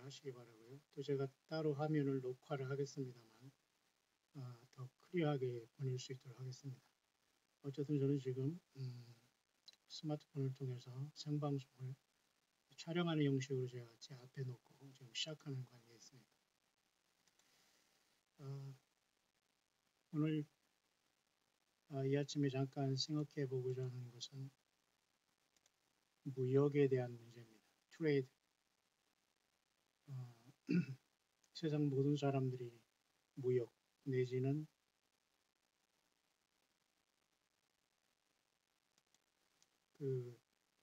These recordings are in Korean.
하시기 바라고요. 또 제가 따로 화면을 녹화를 하겠습니다만 더 클리어하게 보낼 수 있도록 하겠습니다. 어쨌든 저는 지금 스마트폰을 통해서 생방송을 촬영하는 형식으로 제가 제 앞에 놓고 지금 시작하는 관계에 있습니다. 오늘 이 아침에 잠깐 생각해 보고자 하는 것은 무역에 대한 문제입니다. 트레이드. 세상 모든 사람들이 무역 내지는 그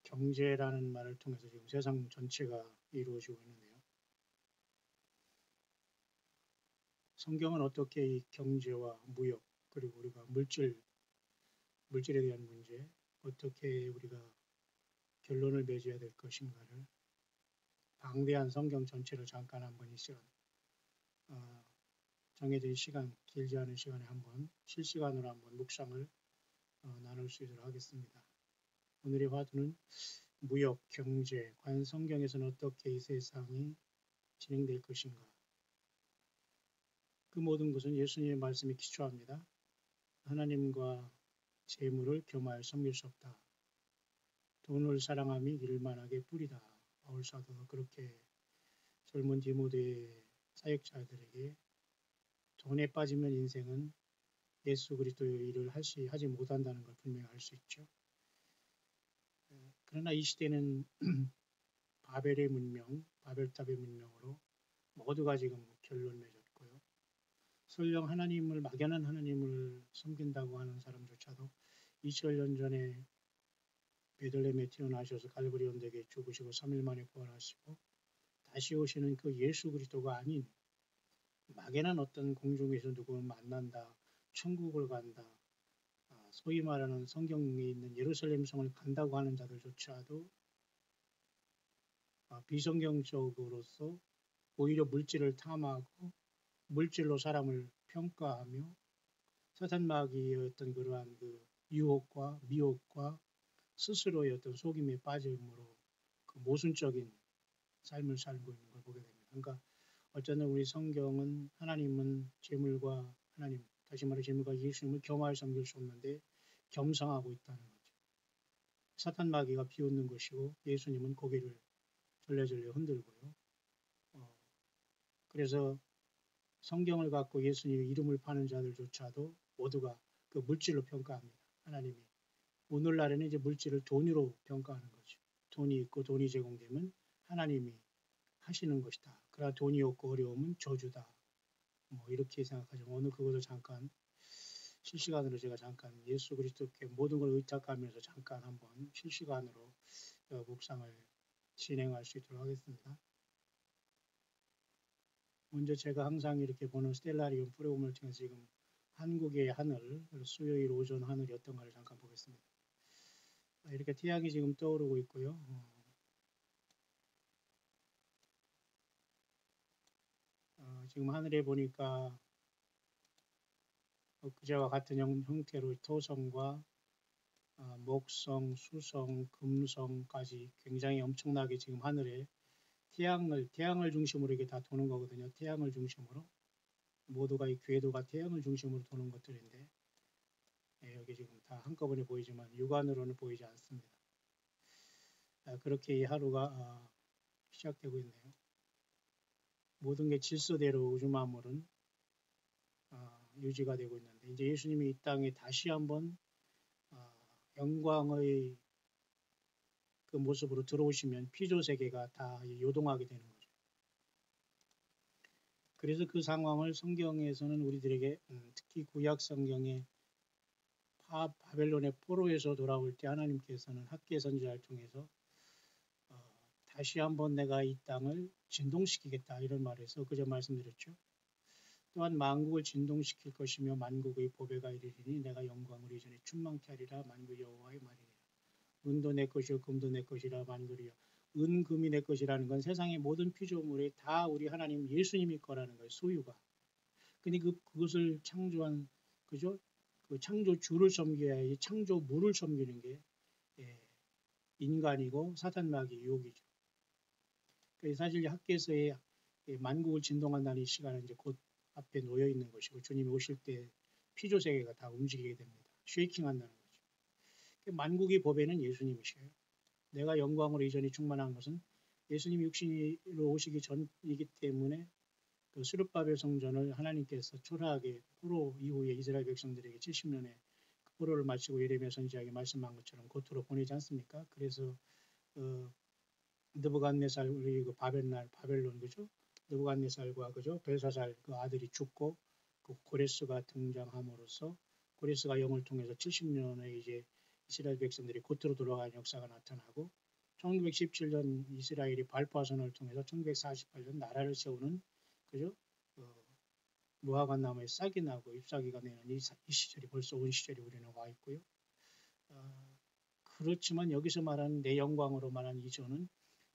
경제라는 말을 통해서 지금 세상 전체가 이루어지고 있는데요. 성경은 어떻게 이 경제와 무역 그리고 우리가 물질에 대한 문제 어떻게 우리가 결론을 맺어야 될 것인가를 방대한 성경 전체를 잠깐 한번 이 시간 정해진 시간 길지 않은 시간에 한번 실시간으로 한번 묵상을 나눌 수 있도록 하겠습니다. 오늘의 화두는 무역, 경제, 과연 성경에서는 어떻게 이 세상이 진행될 것인가. 그 모든 것은 예수님의 말씀이 기초합니다. 하나님과 재물을 겸하여 섬길 수 없다. 돈을 사랑함이 일만하게 뿌리다. 바울 사도도 그렇게 젊은 디모데 사역자들에게 돈에 빠지면 인생은 예수 그리스도의 일을 하지 못한다는 걸 분명히 알 수 있죠. 그러나 이 시대는 바벨의 문명, 바벨탑의 문명으로 모두가 지금 결론 맺었고요. 설령 막연한 하나님을 섬긴다고 하는 사람조차도 2000년 전에 베들레헴에 태어나셔서 갈보리 언덕에 죽으시고 3일 만에 부활하시고 다시 오시는 그 예수 그리스도가 아닌 막연한 어떤 공중에서 누구를 만난다, 천국을 간다, 소위 말하는 성경에 있는 예루살렘 성을 간다고 하는 자들조차도 비성경적으로서 오히려 물질을 탐하고 물질로 사람을 평가하며 사탄 마귀의 어떤 그러한 그 유혹과 미혹과 스스로의 어떤 속임에 빠짐으로 그 모순적인 삶을 살고 있는 걸 보게 됩니다. 그러니까 어쩌면 우리 성경은 하나님은 재물과 하나님, 다시 말해 재물과 예수님을 겸하여 섬길 수 없는데 겸상하고 있다는 거죠. 사탄 마귀가 비웃는 것이고 예수님은 고개를 절레절레 흔들고요. 그래서 성경을 갖고 예수님의 이름을 파는 자들조차도 모두가 그 물질로 평가합니다. 하나님이. 오늘날에는 이제 물질을 돈으로 평가하는 거죠. 돈이 있고 돈이 제공되면 하나님이 하시는 것이다. 그러나 돈이 없고 어려움은 저주다. 이렇게 생각하죠. 오늘 그것을 잠깐 실시간으로 제가 잠깐 예수 그리스도께 모든 걸 의탁하면서 잠깐 한번 실시간으로 묵상을 진행할 수 있도록 하겠습니다. 먼저 제가 항상 이렇게 보는 스텔라리움 프로그램을 통해서 지금 한국의 하늘, 수요일 오전 하늘이 어떤가를 잠깐 보겠습니다. 이렇게 태양이 지금 떠오르고 있고요. 지금 하늘에 보니까 그제와 같은 형태로 토성과 목성, 수성, 금성까지 굉장히 엄청나게 지금 하늘에 태양을 중심으로 이게 다 도는 거거든요. 태양을 중심으로 모두가 이 궤도가 태양을 중심으로 도는 것들인데 여기 지금 다 한꺼번에 보이지만 육안으로는 보이지 않습니다. 그렇게 이 하루가 시작되고 있네요. 모든 게 질서대로 우주 만물은 유지가 되고 있는데 이제 예수님이 이 땅에 다시 한번 영광의 그 모습으로 들어오시면 피조 세계가 다 요동하게 되는 거죠. 그래서 그 상황을 성경에서는 우리들에게 특히 구약 성경의 바벨론의 포로에서 돌아올 때 하나님께서는 학개 선지자를 통해서 다시 한번 내가 이 땅을 진동시키겠다 이런 말에서 그저 말씀드렸죠. 또한 만국을 진동시킬 것이며 만국의 보배가 이르리니 내가 영광을 이전에 충만케 하리라 만국 여호와의 말이니라. 은도 내 것이요 금도 내 것이라 만국이여. 은, 금이 내 것이라는 건 세상의 모든 피조물이 다 우리 하나님 예수님이 거라는 거예요. 소유가. 근데 그것을 창조한 그죠? 그 창조주를 섬겨야 이 창조물을 섬기는 게 인간이고 사탄 마귀의 유혹이죠. 사실 학계에서의 만국을 진동한다는 이 시간은 이제 곧 앞에 놓여 있는 것이고 주님이 오실 때 피조 세계가 다 움직이게 됩니다. 쉐이킹한다는 거죠. 만국의 보배는 예수님이셔요. 내가 영광으로 이전이 충만한 것은 예수님이 육신으로 오시기 전이기 때문에 그 스룹바벨 성전을 하나님께서 초라하게 포로 이후에 이스라엘 백성들에게 70년의 그 포로를 마치고 예레미야 선지자에게 말씀한 것처럼 고토로 보내지 않습니까? 그래서 느부갓네살 우리 그 바벨론 그죠? 느부갓네살과 그죠? 벨사살 그 아들이 죽고 그 고레스가 등장함으로써 고레스가 영을 통해서 70년의 이제 이스라엘 백성들이 고토로 돌아가는 역사가 나타나고 1917년 이스라엘이 발포화선을 통해서 1948년 나라를 세우는 그죠? 무화과 나무에 싹이 나고 잎사귀가 내는 이 시절이 벌써 온 시절이 우리는 와 있고요. 그렇지만 여기서 말하는 내 영광으로 말하는 이전은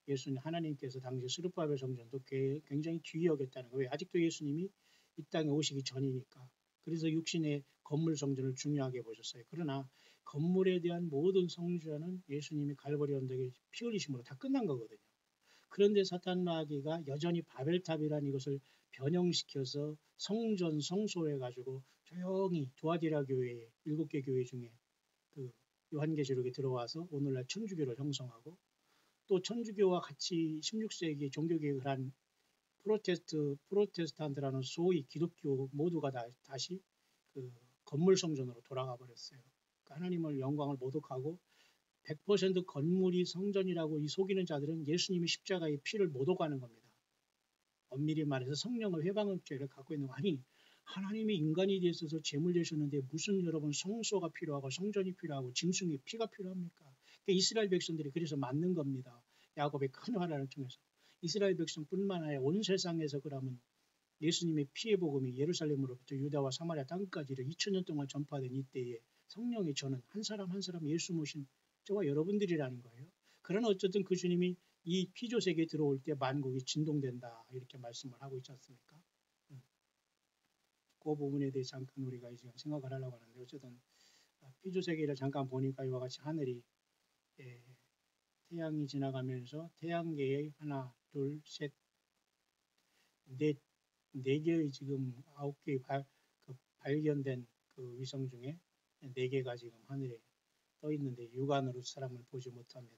예수님 하나님께서 당시 스룹바벨 성전도 굉장히 귀히 여겼다는 거예요. 아직도 예수님이 이 땅에 오시기 전이니까. 그래서 육신의 건물 성전을 중요하게 보셨어요. 그러나 건물에 대한 모든 성전은 예수님이 갈보리 언덕에 피 흘리심으로 다 끝난 거거든요. 그런데 사탄 마귀가 여전히 바벨탑이라는 이것을 변형시켜서 성전 성소해 가지고 조용히 두아디라 교회 7개 교회 중에 그 요한계시록에 들어와서 오늘날 천주교를 형성하고 또 천주교와 같이 16세기 종교개혁을 한 프로테스탄트라는 소위 기독교 모두가 다시 그 건물 성전으로 돌아가 버렸어요. 그러니까 하나님을 영광을 모독하고 100% 건물이 성전이라고 이 속이는 자들은 예수님이 십자가의 피를 모독하는 겁니다. 엄밀히 말해서 성령의 회방업죄를 갖고 있는 거 아니 하나님이 인간이 되셔서 제물 되셨는데 무슨 여러분 성소가 필요하고 성전이 필요하고 짐승의 피가 필요합니까? 그러니까 이스라엘 백성들이 그래서 맞는 겁니다. 야곱의 큰 화란을 통해서 이스라엘 백성뿐만 아니라 온 세상에서 그러면 예수님의 피의 복음이 예루살렘으로부터 유다와 사마리아 땅까지 2000년 동안 전파된 이때에 성령의 저는 한 사람 한 사람 예수 모신 저와 여러분들이라는 거예요. 그러나 어쨌든 그 주님이 이 피조 세계에 들어올 때 만국이 진동된다 이렇게 말씀을 하고 있지 않습니까? 그 부분에 대해 잠깐 우리가 지금 생각을 하려고 하는데 어쨌든 피조 세계를 잠깐 보니까 이와 같이 하늘이 태양이 지나가면서 태양계의 하나, 둘, 셋, 네 개의 지금 9개의 발견된 그 위성 중에 4개가 지금 하늘에 떠 있는데 육안으로 사람을 보지 못합니다.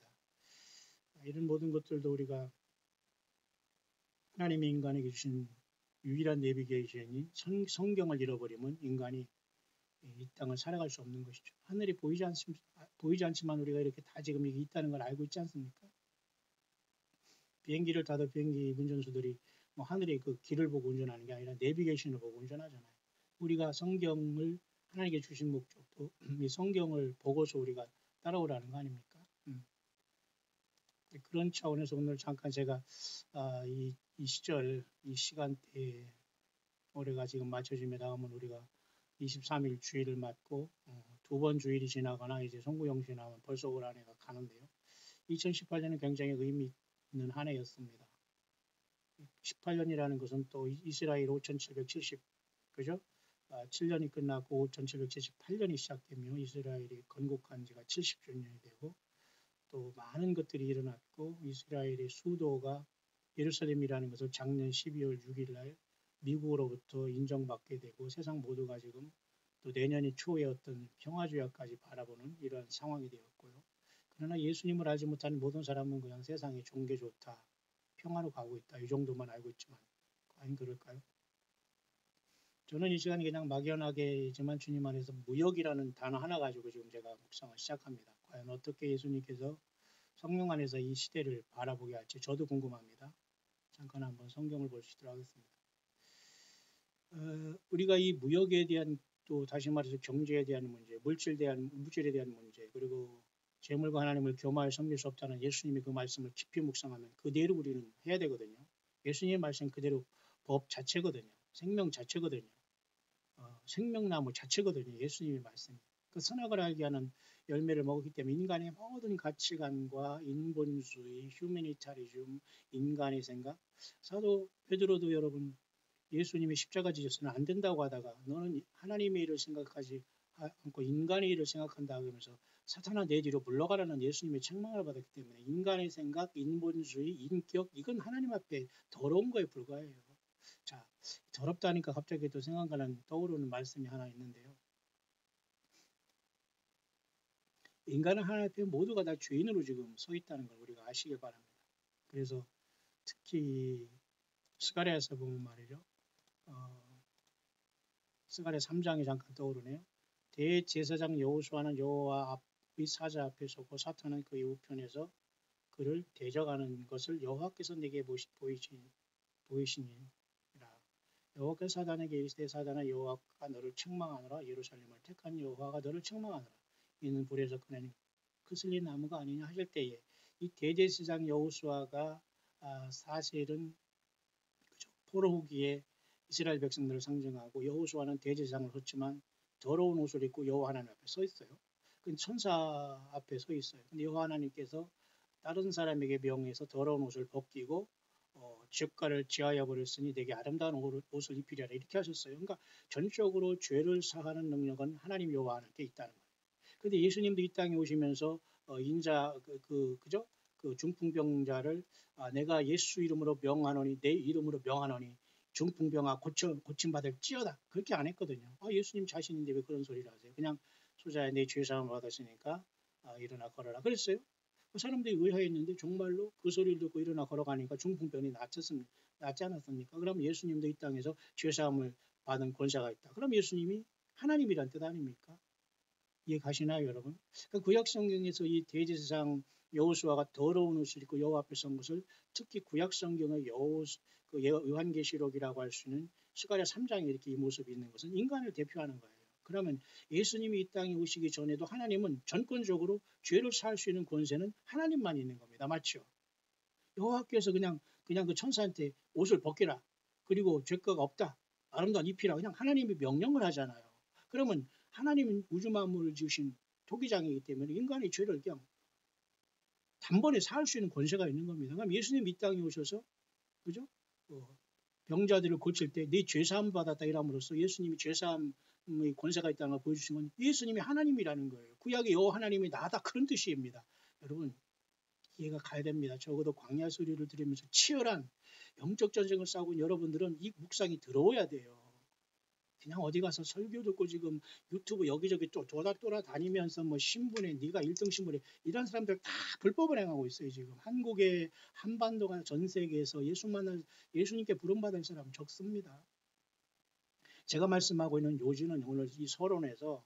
이런 모든 것들도 우리가 하나님이 인간에게 주신 유일한 내비게이션인 성경을 잃어버리면 인간이 이 땅을 살아갈 수 없는 것이죠. 하늘이 보이지 않지만 우리가 이렇게 다 지금 이게 있다는 걸 알고 있지 않습니까? 비행기를 타도 비행기 운전수들이 뭐 하늘의 그 길을 보고 운전하는 게 아니라 내비게이션을 보고 운전하잖아요. 우리가 성경을 하나님께 주신 목적도 이 성경을 보고서 우리가 따라오라는 거 아닙니까? 그런 차원에서 오늘 잠깐 제가 이 시절, 이 시간대에 올해가 지금 맞춰지며 다음은 우리가 23일 주일을 맞고 2번 주일이 지나거나 이제 송구영 지나면 벌써 올 한 해가 가는데요. 2018년은 굉장히 의미 있는 한 해였습니다. 18년이라는 것은 또 이스라엘 5770 그죠? 7년이 끝나고 5778년이 시작되며 이스라엘이 건국한 지가 70주년이 되고 또 많은 것들이 일어났고 이스라엘의 수도가 예루살렘이라는 것을 작년 12월 6일 날 미국으로부터 인정받게 되고 세상 모두가 지금 또 내년이 초에 어떤 평화주의까지 바라보는 이러한 상황이 되었고요. 그러나 예수님을 알지 못하는 모든 사람은 그냥 세상이 좋은 게 좋다. 평화로 가고 있다. 이 정도만 알고 있지만 과연 그럴까요? 저는 이 시간에 그냥 막연하게지만 주님 안에서 무역이라는 단어 하나 가지고 지금 제가 묵상을 시작합니다. 과연 어떻게 예수님께서 성령 안에서 이 시대를 바라보게 할지 저도 궁금합니다. 잠깐 한번 성경을 볼 수 있도록 하겠습니다. 우리가 이 무역에 대한 또 다시 말해서 경제에 대한 문제, 물질에 대한 문제, 그리고 재물과 하나님을 교마해 섬길 수 없다는 예수님의 그 말씀을 깊이 묵상하면 그대로 우리는 해야 되거든요. 예수님의 말씀 그대로 법 자체거든요. 생명 자체거든요. 생명나무 자체거든요. 예수님의 말씀이. 그 선악을 알게 하는 열매를 먹었기 때문에 인간의 모든 가치관과 인본주의, 휴머니타리즘, 인간의 생각, 사도 베드로도 여러분 예수님이 십자가 지셨으면 안 된다고 하다가 너는 하나님의 일을 생각하지 않고 인간의 일을 생각한다 하면서 사탄아 내 뒤로 물러가라는 예수님의 책망을 받았기 때문에 인간의 생각, 인본주의, 인격 이건 하나님 앞에 더러운 거에 불과해요. 자, 더럽다니까 갑자기 또 생각나는 떠오르는 말씀이 하나 있는데요. 인간은 하나님 앞에 모두가 다 죄인으로 지금 서 있다는 걸 우리가 아시길 바랍니다. 그래서 특히 스가랴에서 보면 말이죠. 스가랴 3장이 잠깐 떠오르네요. 대제사장 여호수아는 여호와 앞의 사자 앞에 서고 사탄은 그의 우편에서 그를 대적하는 것을 여호와께서 내게 보이시니라. 여호와께서 사단에게 이르시되 사단아 여호와가 너를 책망하노라. 예루살렘을 택한 여호와가 너를 책망하노라. 이는 불에서 꺼낸 그슬린 나무가 아니냐 하실 때에 이 대제사장 여호수아가 사실은 포로 후기에 이스라엘 백성들을 상징하고 여호수아는 대제사장을 섰지만 더러운 옷을 입고 여호와 하나님 앞에 서 있어요. 그 천사 앞에 서 있어요. 근데 여호와 하나님께서 다른 사람에게 명해서 더러운 옷을 벗기고 죄가를 지하여 버렸으니 내게 아름다운 옷을 입히리라 이렇게 하셨어요. 그러니까 전적으로 죄를 사하는 능력은 하나님 여호와 하나님께 있다는 거예요. 근데 예수님도 이 땅에 오시면서 인자 그죠? 그 중풍병자를 내가 예수 이름으로 명하노니 내 이름으로 명하노니 중풍병아 고침받을 찌어다 그렇게 안 했거든요. 예수님 자신인데 왜 그런 소리를 하세요? 그냥 소자야 내 죄사함을 받았으니까 일어나 걸어라 그랬어요. 그 사람들이 의아했는데 정말로 그 소리를 듣고 일어나 걸어가니까 중풍병이 낫지 않았습니까? 그럼 예수님도 이 땅에서 죄사함을 받은 권세가 있다. 그럼 예수님이 하나님이란 뜻 아닙니까? 이해 가시나요, 여러분? 그러니까 구약 성경에서 이 대제사장 여호수아가 더러운 옷을 입고 여호와 앞에 선 것을 특히 구약 성경의 요한계시록이라고 할 수 있는 스가랴 3장에 이렇게 이 모습이 있는 것은 인간을 대표하는 거예요. 그러면 예수님이 이 땅에 오시기 전에도 하나님은 전권적으로 죄를 사할 수 있는 권세는 하나님만 있는 겁니다. 맞죠? 여호와께서 그냥 그 천사한테 옷을 벗기라. 그리고 죄가가 없다. 아름다운 입히라. 그냥 하나님이 명령을 하잖아요. 그러면 하나님은 우주 만물을 지으신 토기장이기 때문에 인간의 죄를 그냥 단번에 사할 수 있는 권세가 있는 겁니다. 그럼 예수님 이 땅에 오셔서 그죠? 병자들을 고칠 때 네 죄사함 받았다 이람으로써 예수님이 죄사함의 권세가 있다는 걸 보여주신 건 예수님이 하나님이라는 거예요. 구약의 여호와 하나님이 나다 그런 뜻입니다. 여러분 이해가 가야 됩니다. 적어도 광야 소리를 들으면서 치열한 영적 전쟁을 싸우고 여러분들은 이 묵상이 들어오야 돼요. 그냥 어디 가서 설교 듣고 지금 유튜브 여기저기 또 돌아다니면서 뭐 신분에 네가 1등 신분에 이런 사람들 다 불법을 행하고 있어요. 지금 한국의 한반도가 전 세계에서 예수님께 부름받을 사람 적습니다. 제가 말씀하고 있는 요지는 오늘 이 서론에서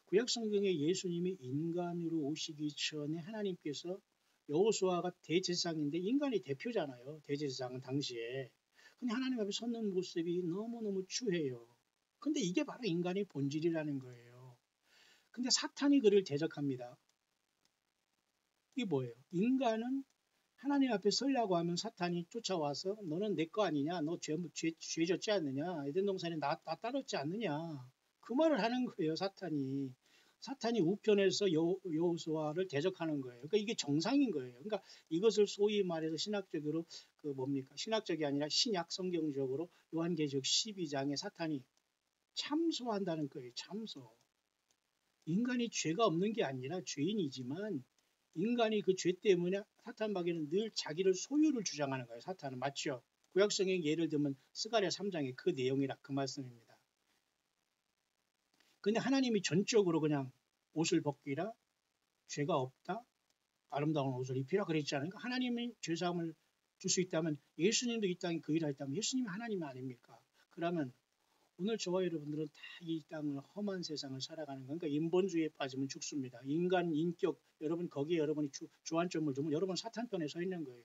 구약 성경에 예수님이 인간으로 오시기 전에 하나님께서 여호수아가 대제사장인데 인간이 대표잖아요. 대제사장은 당시에. 근데 하나님 앞에 섰는 모습이 너무너무 추해요. 근데 이게 바로 인간의 본질이라는 거예요. 근데 사탄이 그를 대적합니다. 이게 뭐예요? 인간은 하나님 앞에 서려고 하면 사탄이 쫓아와서 너는 내 거 아니냐? 너 죄 졌지 않느냐? 에덴 동산에 나 따랐지 않느냐? 그 말을 하는 거예요. 사탄이 우편에서 여호수아를 대적하는 거예요. 그러니까 이게 정상인 거예요. 그러니까 이것을 소위 말해서 신학적으로 신학적이 아니라 신약 성경적으로 요한계시록 12장에 사탄이 참소한다는 거예요. 참소. 인간이 죄가 없는 게 아니라 죄인이지만 인간이 그 죄 때문에 사탄 마귀는 늘 자기를 소유를 주장하는 거예요. 사탄은 맞죠? 구약성경 예를 들면 스가랴 3장의 그 내용이라 그 말씀입니다. 근데 하나님이 전적으로 그냥 옷을 벗기라, 죄가 없다, 아름다운 옷을 입히라 그랬지 않습니까? 하나님이 죄사함을 줄 수 있다면 예수님도 이 땅에 그 일을 했다면 예수님이 하나님 아닙니까? 그러면 오늘 저와 여러분들은 다 이 땅을 험한 세상을 살아가는 거니까 인본주의에 빠지면 죽습니다. 인간 인격 여러분 거기에 여러분이 주안점을 두면 여러분 사탄 편에 서 있는 거예요.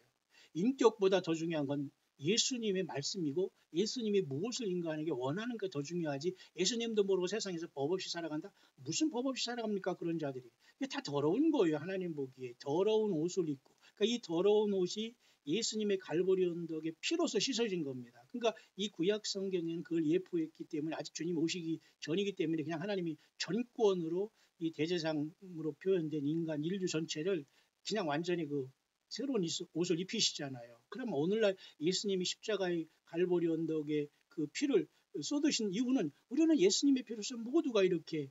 인격보다 더 중요한 건 예수님의 말씀이고 예수님이 무엇을 인간에게 원하는 게 더 중요하지 예수님도 모르고 세상에서 법 없이 살아간다? 무슨 법 없이 살아갑니까? 그런 자들이. 이게 다 더러운 거예요. 하나님 보기에. 더러운 옷을 입고. 그러니까 이 더러운 옷이 예수님의 갈보리 언덕에 피로서 씻어진 겁니다. 그러니까 이 구약 성경에는 그걸 예포했기 때문에 아직 주님 오시기 전이기 때문에 그냥 하나님이 전권으로 이 대제사장으로 표현된 인간 인류 전체를 그냥 완전히 그 새로운 옷을 입히시잖아요. 그럼 오늘날 예수님이 십자가의 갈보리 언덕에 그 피를 쏟으신 이유는 우리는 예수님의 피로서 모두가 이렇게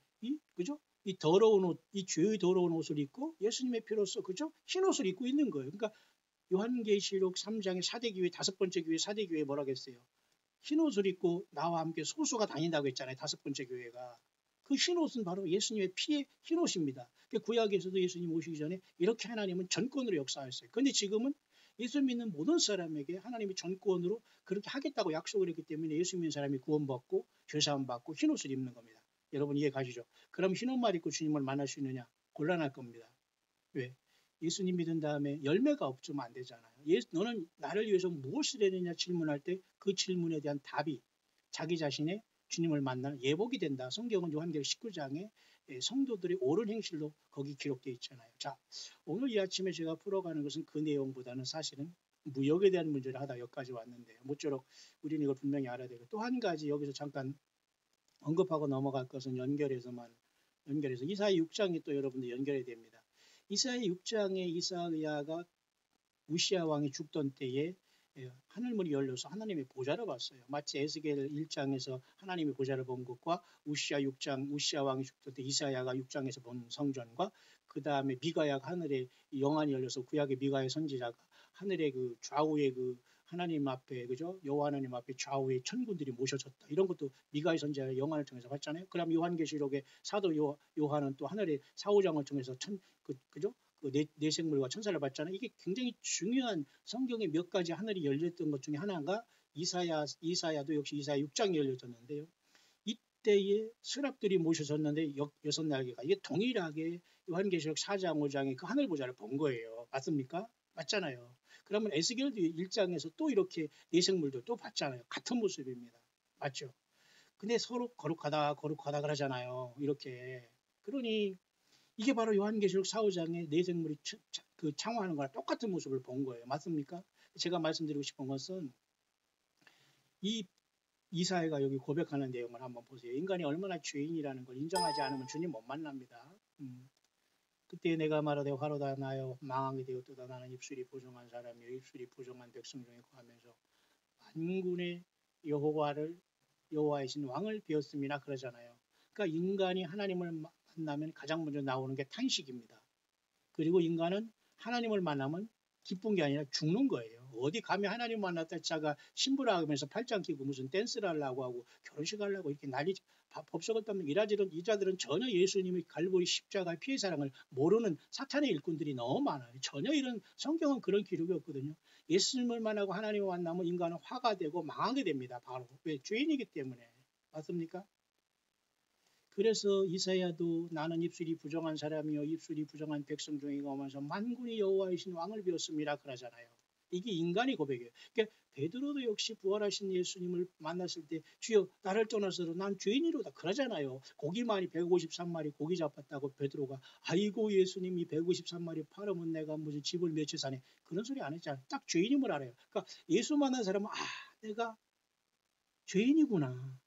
그죠? 이 더러운 옷, 이 죄의 더러운 옷을 입고 예수님의 피로써 그죠? 흰 옷을 입고 있는 거예요. 그러니까 요한계시록 3장의 사대교회, 다섯 번째 교회 사대교회 뭐라고 했어요? 흰 옷을 입고 나와 함께 소수가 다닌다고 했잖아요. 다섯 번째 교회가. 그 흰 옷은 바로 예수님의 피의 흰 옷입니다. 구약에서도 예수님 오시기 전에 이렇게 하나님은 전권으로 역사했어요. 그런데 지금은 예수 믿는 모든 사람에게 하나님이 전권으로 그렇게 하겠다고 약속을 했기 때문에 예수 믿는 사람이 구원받고 죄사함 받고 흰 옷을 입는 겁니다. 여러분 이해 가시죠? 그럼 흰 옷만 입고 주님을 만날 수 있느냐? 곤란할 겁니다. 왜? 예수님 믿은 다음에 열매가 없으면 안 되잖아요. 너는 나를 위해서 무엇을 했느냐 질문할 때 그 질문에 대한 답이 자기 자신의 주님을 만나는 예복이 된다. 성경은 요한계시록 19장에 성도들의 옳은 행실로 거기 기록되어 있잖아요. 자, 오늘 이 아침에 제가 풀어가는 것은 그 내용보다는 사실은 무역에 대한 문제를 하다 여기까지 왔는데요. 모쪼록 우리는 이걸 분명히 알아야 되고 또 한 가지 여기서 잠깐 언급하고 넘어갈 것은 연결해서 이사야 6장이 또 여러분들 연결이 됩니다. 이사야 6장에 이사야가 우시아 왕이 죽던 때에 하늘문이 열려서 하나님의 보좌를 봤어요. 마치 에스겔 1장에서 하나님의 보좌를 본 것과 우시아 6장 우시아 왕이 죽던 때 이사야가 6장에서 본 성전과 그 다음에 미가야가 하늘에 영안이 열려서 구약의 미가야 선지자가 하늘의 그 좌우에 그 하나님 앞에 그죠? 여호와 하나님 앞에 좌우에 천군들이 모셔졌다. 이런 것도 미가야 선지자의 영안을 통해서 봤잖아요. 그럼 요한계시록의 사도 요한은 또 하늘의 사후장을 통해서 그죠? 그 내생물과 천사를 봤잖아요. 이게 굉장히 중요한 성경의 몇 가지 하늘이 열렸던 것 중에 하나가 이사야도 역시 이사야 6장이 열려졌는데요. 이때에 스랍들이 모셔졌는데 여섯 날개가 이게 동일하게 요한계시록 4장 5장에 그 하늘 보좌를 본 거예요. 맞습니까? 맞잖아요. 그러면 에스겔도 1장에서 또 이렇게 내생물도 또 봤잖아요. 같은 모습입니다. 맞죠? 근데 서로 거룩하다 그러잖아요. 이렇게. 그러니 이게 바로 요한계시록 4, 5장의 내생물이 창화하는 거랑 똑같은 모습을 본 거예요. 맞습니까? 제가 말씀드리고 싶은 것은 이 이사야가 여기 고백하는 내용을 한번 보세요. 인간이 얼마나 죄인이라는 걸 인정하지 않으면 주님 못 만납니다. 그때 내가 말하되 화로다 나여 망하게 되었도다. 나는 입술이 부정한 사람이요 입술이 부정한 백성 중에 거하면서 만군의 여호와이신 왕을 배웠음이나 그러잖아요. 그러니까 인간이 하나님을 만나면 가장 먼저 나오는 게 탄식입니다. 그리고 인간은 하나님을 만나면 기쁜 게 아니라 죽는 거예요. 어디 가면 하나님 만났다 자가 신부라 하면서 팔짱 끼고 무슨 댄스를 하려고 하고 결혼식 하려고 이렇게 난리 법석을 떠면 이자들은 전혀 예수님의 갈보리 십자가의 피해 사랑을 모르는 사탄의 일꾼들이 너무 많아요. 전혀 이런 성경은 그런 기록이 없거든요. 예수님을 만나고 하나님을 만나면 인간은 화가 되고 망하게 됩니다. 바로 왜? 죄인이기 때문에. 맞습니까? 그래서 이사야도 나는 입술이 부정한 사람이요 입술이 부정한 백성 중에 오면서 만군의 여호와이신 왕을 배웠습니다 그러잖아요. 이게 인간의 고백이에요. 그러니까 베드로도 역시 부활하신 예수님을 만났을 때 주여 나를 떠나서도 난 죄인이로다 그러잖아요. 고기만이 153마리 고기 잡았다고 베드로가 아이고 예수님이 153마리 팔으면 내가 무슨 집을 몇 채 사네 그런 소리 안 했잖아요. 딱 죄인임을 알아요. 그러니까 예수 만난 사람은 내가 죄인이구나.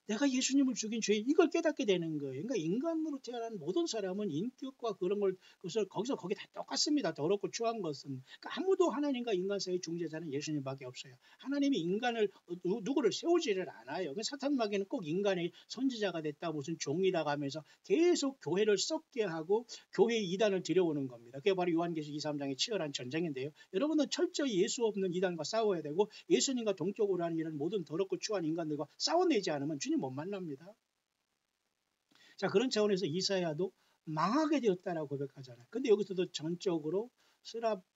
내가 예수님을 죽인 죄인 이걸 깨닫게 되는 거예요. 그러니까 인간으로 태어난 모든 사람은 인격과 그것을 거기 다 똑같습니다. 더럽고 추한 것은. 그러니까 아무도 하나님과 인간 사이의 중재자는 예수님밖에 없어요. 하나님이 인간을 누구를 세우지를 않아요. 사탄 마귀는 꼭 인간의 선지자가 됐다 무슨 종이라고 하면서 계속 교회를 썩게 하고 교회 이단을 들여오는 겁니다. 그게 바로 요한계시록 2, 3장의 치열한 전쟁인데요. 여러분은 철저히 예수 없는 이단과 싸워야 되고 예수님과 동격으로 하는 이런 모든 더럽고 추한 인간들과 싸워내지 않으면 주님 못 만납니다. 자, 그런 차원에서 이사야도 망하게 되었다라고 고백하잖아요. 근데 여기서도 전적으로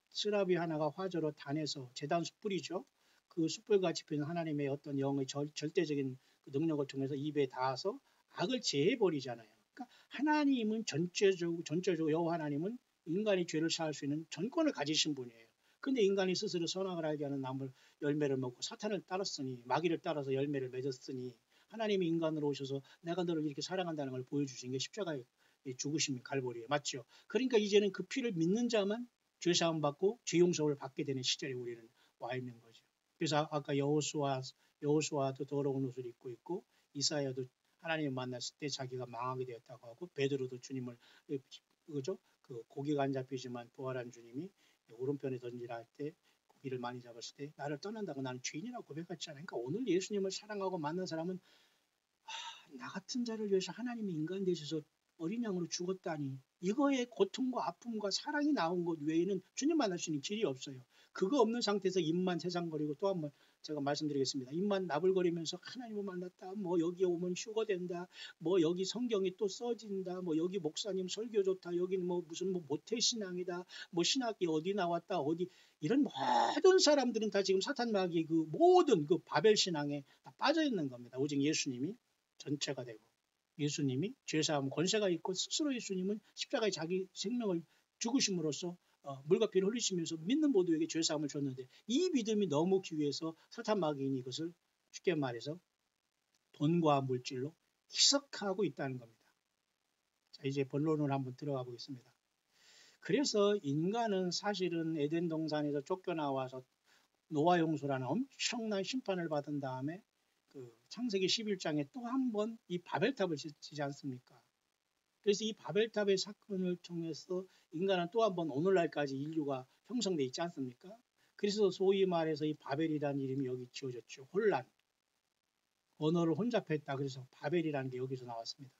스랍이 하나가 화저로 단에서 제단 숯불이죠. 그 숯불같이 피는 하나님의 어떤 영의 절대적인 능력을 통해서 입에 닿아서 악을 제해버리잖아요. 그러니까 하나님은 전체적으로 여호와 하나님은 인간이 죄를 사할 수 있는 전권을 가지신 분이에요. 근데 인간이 스스로 선악을 알게 하는 나물 열매를 먹고 사탄을 따랐으니 마귀를 따라서 열매를 맺었으니 하나님이 인간으로 오셔서 내가 너를 이렇게 사랑한다는 걸 보여주신 게 십자가의 죽으심 갈보리에 맞죠. 그러니까 이제는 그 피를 믿는 자만 죄사함 받고 죄 용서를 받게 되는 시절에 우리는 와 있는 거죠. 그래서 아까 여호수아도 더러운 옷을 입고 있고 이사야도 하나님을 만났을 때 자기가 망하게 되었다고 하고 베드로도 주님을 그죠? 그 고기가 안 잡히지만 부활한 주님이 오른편에 던지라 할 때 고기를 많이 잡았을 때 나를 떠난다고 나는 죄인이라고 고백했잖아요. 그러니까 오늘 예수님을 사랑하고 만난 사람은 나 같은 자를 위해서 하나님이 인간 되셔서 어린 양으로 죽었다니 이거의 고통과 아픔과 사랑이 나온 것 외에는 주님 만날 수 있는 길이 없어요. 그거 없는 상태에서 입만 세상거리고 또 한번 제가 말씀드리겠습니다. 입만 나불거리면서 하나님을 만났다. 뭐 여기 오면 휴거 된다. 뭐 여기 성경이 또 써진다. 뭐 여기 목사님 설교 좋다. 여기는 뭐 무슨 뭐 모태신앙이다. 뭐 신학이 어디 나왔다. 어디 이런 모든 사람들은 다 지금 사탄 마귀의 그 모든 그 바벨 신앙에 다 빠져 있는 겁니다. 오직 예수님이 전체가 되고 예수님이 죄사함 권세가 있고 스스로 예수님은 십자가에 자기 생명을 죽으심으로써 물과 피를 흘리시면서 믿는 모두에게 죄사함을 줬는데 이 믿음이 너무 귀해서 사탄 마귀인이 이것을 쉽게 말해서 돈과 물질로 희석하고 있다는 겁니다. 자, 이제 본론으로 한번 들어가 보겠습니다. 그래서 인간은 사실은 에덴 동산에서 쫓겨나와서 노아 용수라는 엄청난 심판을 받은 다음에 그 창세기 11장에 또 한 번 이 바벨탑을 짓지 않습니까? 그래서 이 바벨탑의 사건을 통해서 인간은 또 한 번 오늘날까지 인류가 형성돼 있지 않습니까? 그래서 소위 말해서 이 바벨이라는 이름이 여기 지어졌죠. 혼란. 언어를 혼잡했다. 그래서 바벨이라는 게 여기서 나왔습니다.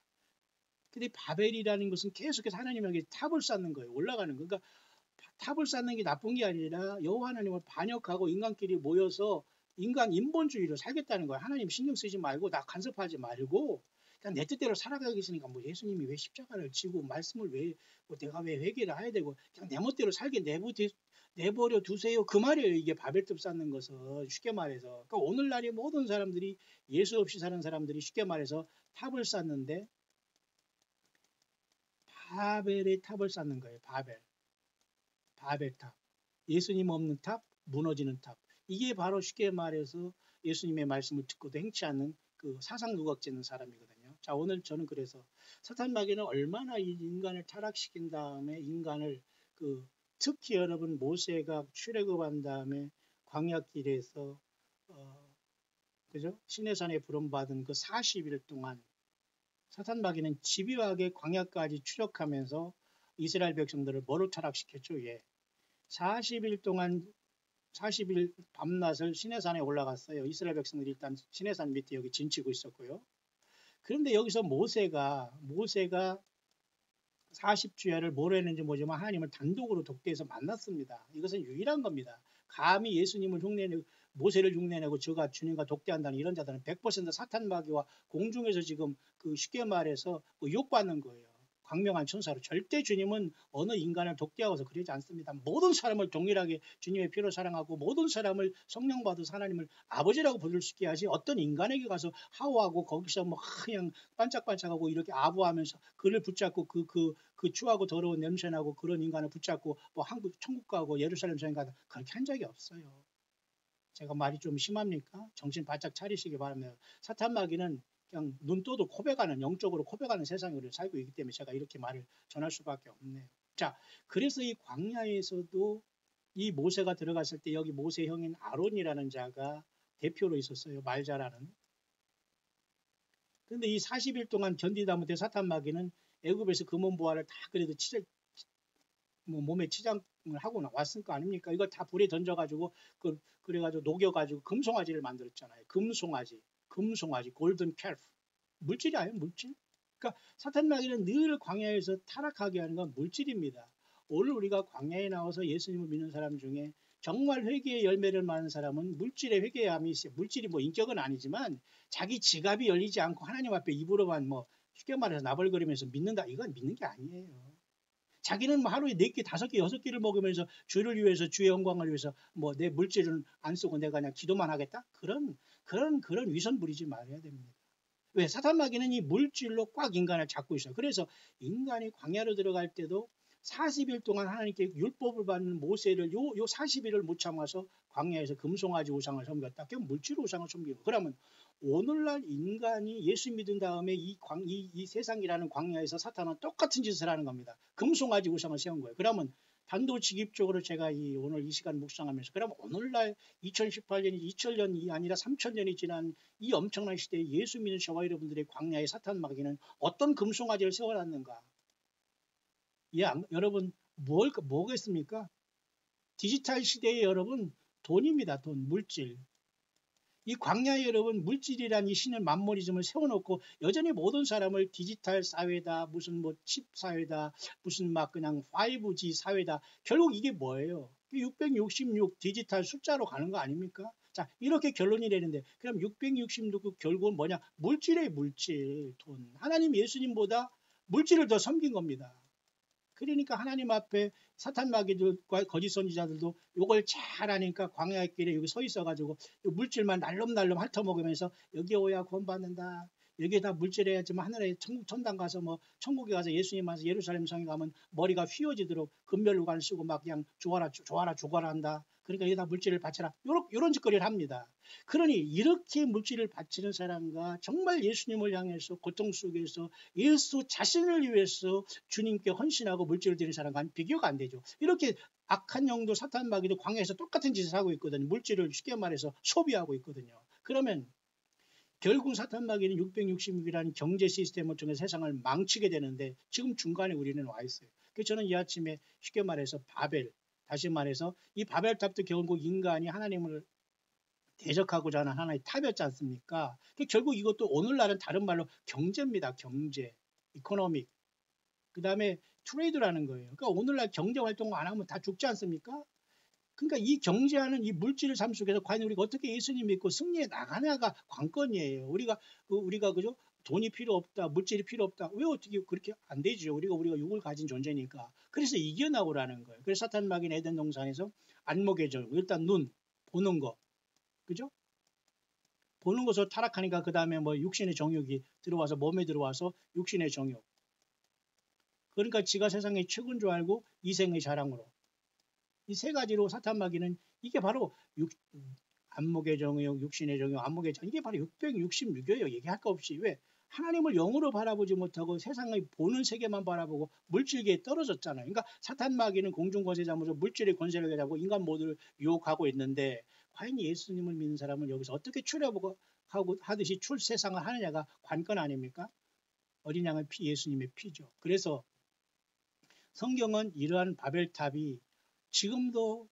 근데 바벨이라는 것은 계속해서 하나님에게 탑을 쌓는 거예요. 올라가는 거. 그러니까 탑을 쌓는 게 나쁜 게 아니라 여호와 하나님을 반역하고 인간끼리 모여서 인간 인본주의로 살겠다는 거예요. 하나님 신경 쓰지 말고 나 간섭하지 말고 그냥 내 뜻대로 살아가겠으니까 뭐 예수님이 왜 십자가를 지고 말씀을 왜 뭐 내가 왜 회개를 해야 되고 그냥 내 멋대로 살게 내버려 두세요. 그 말이에요. 이게 바벨탑 쌓는 것은 쉽게 말해서. 그러니까 오늘날의 모든 사람들이 예수 없이 사는 사람들이 쉽게 말해서 탑을 쌓는데 바벨의 탑을 쌓는 거예요. 바벨탑. 예수님 없는 탑, 무너지는 탑. 이게 바로 쉽게 말해서 예수님의 말씀을 듣고도 행치 않는 그 사상 누각지는 사람이거든요. 자, 오늘 저는 그래서 사탄 마귀는 얼마나 이 인간을 타락시킨 다음에 인간을 그 특히 여러분 모세가 출애굽한 다음에 광야길에서 그죠? 시내산에 부름받은 그 40일 동안 사탄 마귀는 집요하게 광야까지 추적하면서 이스라엘 백성들을 뭐로 타락시켰죠? 예. 40일 동안 40일 밤낮을 시내산에 올라갔어요. 이스라엘 백성들이 일단 시내산 밑에 여기 진치고 있었고요. 그런데 여기서 모세가 40주야를 뭘 했는지 모르지만 하나님을 단독으로 독대해서 만났습니다. 이것은 유일한 겁니다. 감히 예수님을 흉내내고 모세를 흉내내고 저가 주님과 독대한다는 이런 자들은 100% 사탄 마귀와 공중에서 지금 그 쉽게 말해서 욕받는 거예요. 광명한 천사로. 절대 주님은 어느 인간을 독대하고서 그러지 않습니다. 모든 사람을 동일하게 주님의 피로 사랑하고 모든 사람을 성령 받은 하나님을 아버지라고 부를 수 있게 하지 어떤 인간에게 가서 하오하고 거기서 뭐 그냥 반짝반짝하고 이렇게 아부하면서 그를 붙잡고 그 추하고 더러운 냄새나고 그런 인간을 붙잡고 뭐 한국 천국 가고 예루살렘 성에 가다 그렇게 한 적이 없어요. 제가 말이 좀 심합니까? 정신 바짝 차리시기 바랍니다. 사탄 마귀는 그냥 눈 떠도 코베가는 영적으로 코베가는 세상에 우리가 살고 있기 때문에 제가 이렇게 말을 전할 수밖에 없네요. 자, 그래서 이 광야에서도 이 모세가 들어갔을 때 여기 모세 형인 아론이라는 자가 대표로 있었어요. 말 잘하는. 그런데 이 40일 동안 견디다 못해 사탄 마귀는 애굽에서 금은 보화를 다 그래도 몸에 치장을 하고 왔을 거 아닙니까? 이걸 다 불에 던져가지고 그래가지고 녹여가지고 금송아지를 만들었잖아요. 금송아지, 골든 캘프. 물질이 아니에요, 물질. 그러니까 사탄 마귀는 늘 광야에서 타락하게 하는 건 물질입니다. 오늘 우리가 광야에 나와서 예수님을 믿는 사람 중에 정말 회개의 열매를 많은 사람은 물질의 회개함이 있어요. 물질이 뭐 인격은 아니지만 자기 지갑이 열리지 않고 하나님 앞에 입으로만 뭐 쉽게 말해서 나벌거리면서 믿는다. 이건 믿는 게 아니에요. 자기는 뭐 하루에 4끼, 5끼, 6끼를 먹으면서 주를 위해서 주의 영광을 위해서 뭐 내 물질은 안 쓰고 내가 그냥 기도만 하겠다? 그런 위선 부리지 말아야 됩니다. 왜? 사탄 마귀는 이 물질로 꽉 인간을 잡고 있어요. 그래서 인간이 광야로 들어갈 때도 40일 동안 하나님께 율법을 받는 모세를 요 40일을 못 참아서 광야에서 금송아지 우상을 섬겼다. 그럼 물질 우상을 섬기고. 그러면 오늘날 인간이 예수 믿은 다음에 이 세상이라는 광야에서 사탄은 똑같은 짓을 하는 겁니다. 금송아지 우상을 세운 거예요. 그러면 단도직입적으로 제가 오늘 이 시간 묵상하면서 그러면 오늘날 2018년이 2000년이 아니라 3000년이 지난 이 엄청난 시대에 예수 믿는 저와 여러분들의 광야의 사탄 마귀는 어떤 금송아지를 세워놨는가? 여러분 뭐겠습니까? 디지털 시대에 여러분 돈입니다. 돈, 물질. 이 광야에 여러분 물질이란 이 신을 만모리즘을 세워놓고 여전히 모든 사람을 디지털 사회다, 무슨 뭐 칩 사회다, 무슨 막 그냥 5G 사회다. 결국 이게 뭐예요? 666 디지털 숫자로 가는 거 아닙니까? 자, 이렇게 결론이 내는데 그럼 666 결국은 뭐냐? 물질의 물질, 돈. 하나님 예수님보다 물질을 더 섬긴 겁니다. 그러니까 하나님 앞에 사탄 마귀들과 거짓 선지자들도 요걸 잘 아니까 광야의 길에 여기 서 있어가지고 물질만 날름날름 핥아먹으면서 여기 오야 구원받는다. 여기에다 물질해야지만 하늘에 천국 천당 가서 뭐 천국에 가서 예수님 와서 예루살렘 성에 가면 머리가 휘어지도록 금별루관을 쓰고 막 그냥 좋아라 죽어라 한다. 그러니까 여기다 물질을 바쳐라. 요런 짓거리를 합니다. 그러니 이렇게 물질을 바치는 사람과 정말 예수님을 향해서 고통 속에서 예수 자신을 위해서 주님께 헌신하고 물질을 드리는 사람과는 비교가 안 되죠. 이렇게 악한 영도 사탄 마귀도 광야에서 똑같은 짓을 하고 있거든요. 물질을 쉽게 말해서 소비하고 있거든요. 그러면 결국 사탄 마귀는 666이라는 경제 시스템을 통해 세상을 망치게 되는데 지금 중간에 우리는 와 있어요. 그래서 저는 이 아침에 쉽게 말해서 바벨, 다시 말해서 이 바벨탑도 결국 인간이 하나님을 대적하고자 하는 하나의 탑이었지 않습니까? 결국 이것도 오늘날은 다른 말로 경제입니다. 경제, 이코노믹. 그 다음에 트레이드라는 거예요. 그러니까 오늘날 경제 활동 안 하면 다 죽지 않습니까? 그러니까 이 경제하는 이 물질 삶 속에서 과연 우리가 어떻게 예수님 믿고 승리해 나가냐가 관건이에요. 우리가 그죠? 돈이 필요 없다, 물질이 필요 없다. 왜 어떻게 그렇게 안 되죠? 우리가 육을 가진 존재니까. 그래서 이겨나오라는 거예요. 그래서 사탄 마귀는 에덴 동산에서 안목의 정, 일단 눈 보는 거, 그죠? 보는 것으로 타락하니까 그 다음에 뭐 육신의 정욕이 들어와서 몸에 들어와서 육신의 정욕. 그러니까 지가 세상의 최고인 줄 알고 이생의 자랑으로. 이 세 가지로 사탄 마귀는 이게 바로 안목의 정욕, 육신의 정욕, 안목의 정욕. 이게 바로 666이에요. 얘기할 거 없이. 왜? 하나님을 영으로 바라보지 못하고 세상의 보는 세계만 바라보고 물질계에 떨어졌잖아요. 그러니까 사탄 마귀는 공중권세자면서 물질의 권세를 가지고 인간 모두를 유혹하고 있는데 과연 예수님을 믿는 사람은 여기서 어떻게 출애하고 하듯이 출세상을 하느냐가 관건 아닙니까? 어린 양의 피, 예수님의 피죠. 그래서 성경은 이러한 바벨탑이 지금도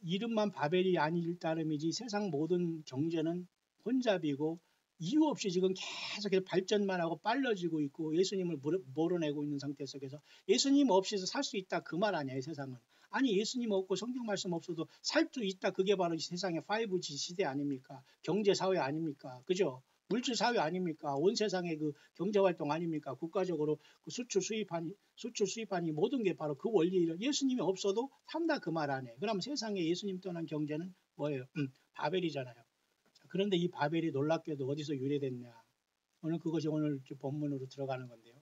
이름만 바벨이 아닐 따름이지 세상 모든 경제는 혼잡이고 이유 없이 지금 계속해서 발전만 하고 빨라지고 있고 예수님을 몰아내고 있는 상태 속에서 예수님 없이도 살 수 있다 그 말 아니야 이 세상은. 아니 예수님 없고 성경 말씀 없어도 살 수 있다 그게 바로 이 세상의 5G 시대 아닙니까? 경제 사회 아닙니까? 그죠? 물질 사회 아닙니까? 온 세상의 그 경제 활동 아닙니까? 국가적으로 그 수출 수입하니 모든 게 바로 그 원리를 예수님이 없어도 산다 그 말 아니에요. 그럼 세상에 예수님 떠난 경제는 뭐예요? 바벨이잖아요. 그런데 이 바벨이 놀랍게도 어디서 유래됐냐? 오늘 그것이 오늘 본문으로 들어가는 건데요.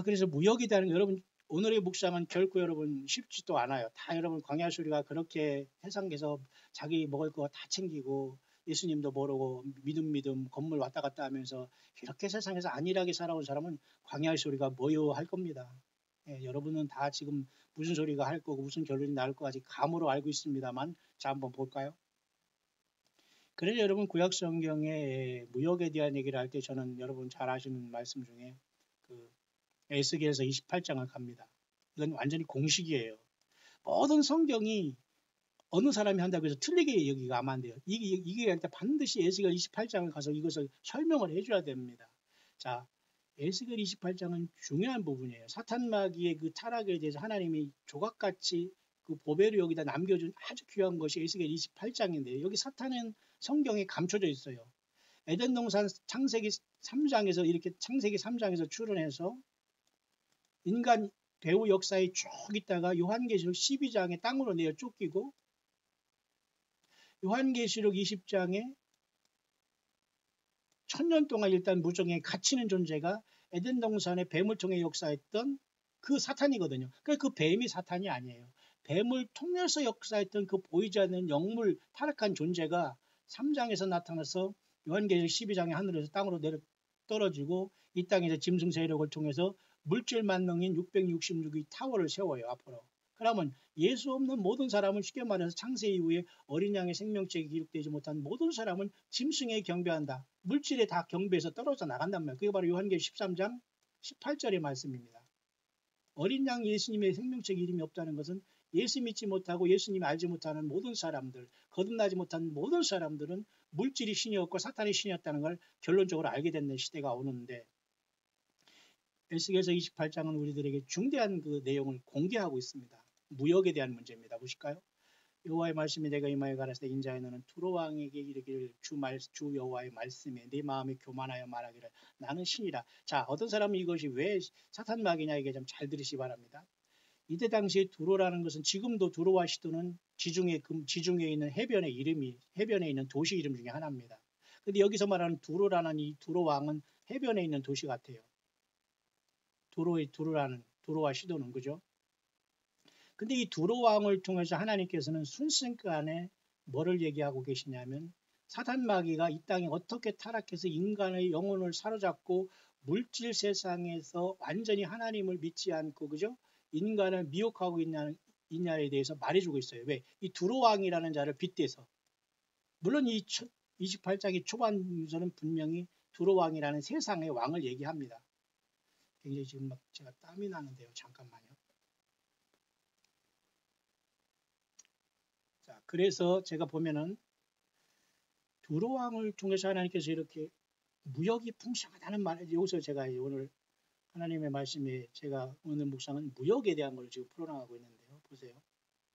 그래서 무역이라는 여러분 오늘의 묵상은 결코 여러분 쉽지도 않아요. 다 여러분 광야수리가 그렇게 세상에서 자기 먹을 거 다 챙기고 예수님도 모르고 믿음 건물 왔다 갔다 하면서 이렇게 세상에서 안일하게 살아온 사람은 광야의 소리가 뭐요 할 겁니다. 예, 여러분은 다 지금 무슨 소리가 할 거고 무슨 결론이 나올 거까지 감으로 알고 있습니다만 자 한번 볼까요? 그래서 여러분 구약 성경의 무역에 대한 얘기를 할 때 저는 여러분 잘 아시는 말씀 중에 그 에스겔서 28장을 갑니다. 이건 완전히 공식이에요. 모든 성경이 어느 사람이 한다고 해서 틀리게 여기가 하면 안 돼요. 이게 할 때 반드시 에스겔 28장을 가서 이것을 설명을 해줘야 됩니다. 자, 에스겔 28장은 중요한 부분이에요. 사탄 마귀의 그 타락에 대해서 하나님이 조각같이 그 보배를 여기다 남겨준 아주 귀한 것이 에스겔 28장인데요. 여기 사탄은 성경에 감춰져 있어요. 에덴 동산 창세기 3장에서 이렇게 창세기 3장에서 출현해서 인간 배후 역사에 쭉 있다가 요한계시록 12장에 땅으로 내어 쫓기고 요한계시록 20장에 1000년 동안 일단 무정에 갇히는 존재가 에덴 동산의 뱀을 통해 역사했던 그 사탄이거든요. 그러니까 그 뱀이 사탄이 아니에요. 뱀을 통해서 역사했던 그 보이지 않는 영물 타락한 존재가 3장에서 나타나서 요한계시록 12장에 하늘에서 땅으로 내려 떨어지고 이 땅에서 짐승 세력을 통해서 물질 만능인 666의 타워를 세워요. 앞으로. 그러면 예수 없는 모든 사람은 쉽게 말해서 창세 이후에 어린 양의 생명책이 기록되지 못한 모든 사람은 짐승에 경배한다. 물질에 다 경배해서 떨어져 나간단 말이에요. 그게 바로 요한계시록 13장 18절의 말씀입니다. 어린 양 예수님의 생명책 이름이 없다는 것은 예수 믿지 못하고 예수님 알지 못하는 모든 사람들, 거듭나지 못한 모든 사람들은 물질이 신이었고 사탄이 신이었다는 걸 결론적으로 알게 되는 시대가 오는데, 에스겔서 28장은 우리들에게 중대한 그 내용을 공개하고 있습니다. 무역에 대한 문제입니다. 보실까요? 여호와의 말씀이 내가 임하여 가라사대 인자의 너는 두로 왕에게 이르기를 주 여호와의 말씀에 네 마음이 교만하여 말하기를 나는 신이라. 자, 어떤 사람은 이것이 왜 사탄 마귀냐, 이게 좀 잘 들으시기 바랍니다. 이때 당시에 두로라는 것은 지금도 두로와 시도는 지중해 있는 해변에 있는 도시 이름 중에 하나입니다. 근데 여기서 말하는 두로라는 이 두로 왕은 해변에 있는 도시 같아요. 두로와 시도는, 그죠? 근데 이 두로 왕을 통해서 하나님께서는 순식간에 뭐를 얘기하고 계시냐면, 사탄 마귀가 이 땅에 어떻게 타락해서 인간의 영혼을 사로잡고 물질 세상에서 완전히 하나님을 믿지 않고, 그죠? 인간을 미혹하고 있냐에 대해서 말해주고 있어요. 왜? 이 두로 왕이라는 자를 빗대서. 물론 이 28장의 초반에서는 분명히 두로 왕이라는 세상의 왕을 얘기합니다. 굉장히 지금 막 제가 땀이 나는데요. 잠깐만요. 자, 그래서 제가 보면은 두로 왕을 통해서 하나님께서 이렇게 무역이 풍성하다는 말, 여기서 제가 오늘 하나님의 말씀에 제가 오늘 묵상은 무역에 대한 걸 지금 풀어나가고 있는데요. 보세요.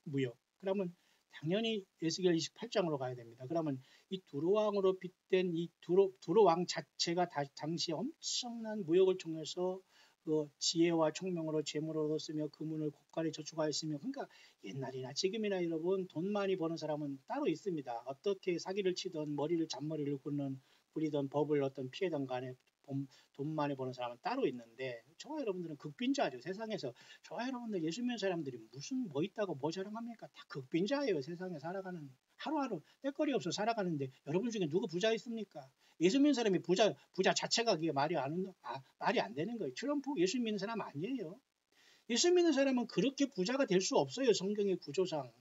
무역. 그러면 당연히 에스겔 28장으로 가야 됩니다. 그러면 이 두로 왕으로 빗댄 이 두로 왕 자체가 당시 엄청난 무역을 통해서 그 지혜와 총명으로 재물을 얻었으며 금은을 고가리 저축하였으며, 그러니까 옛날이나 지금이나 여러분 돈 많이 버는 사람은 따로 있습니다. 어떻게 사기를 치던 잔머리를 부리던 법을 어떤 피해던 간에 돈 많이 버는 사람은 따로 있는데, 저와 여러분들은 극빈자죠. 세상에서 저와 여러분들 예수 믿는 사람들이 무슨 뭐 있다고 뭐 자랑합니까? 다 극빈자예요. 세상에 살아가는 하루하루 때거리 없어 살아가는데, 여러분 중에 누구 부자 있습니까? 예수 믿는 사람이 부자 자체가 그게 말이 안 되는 거예요. 트럼프 예수 믿는 사람 아니에요. 예수 믿는 사람은 그렇게 부자가 될 수 없어요. 성경의 구조상.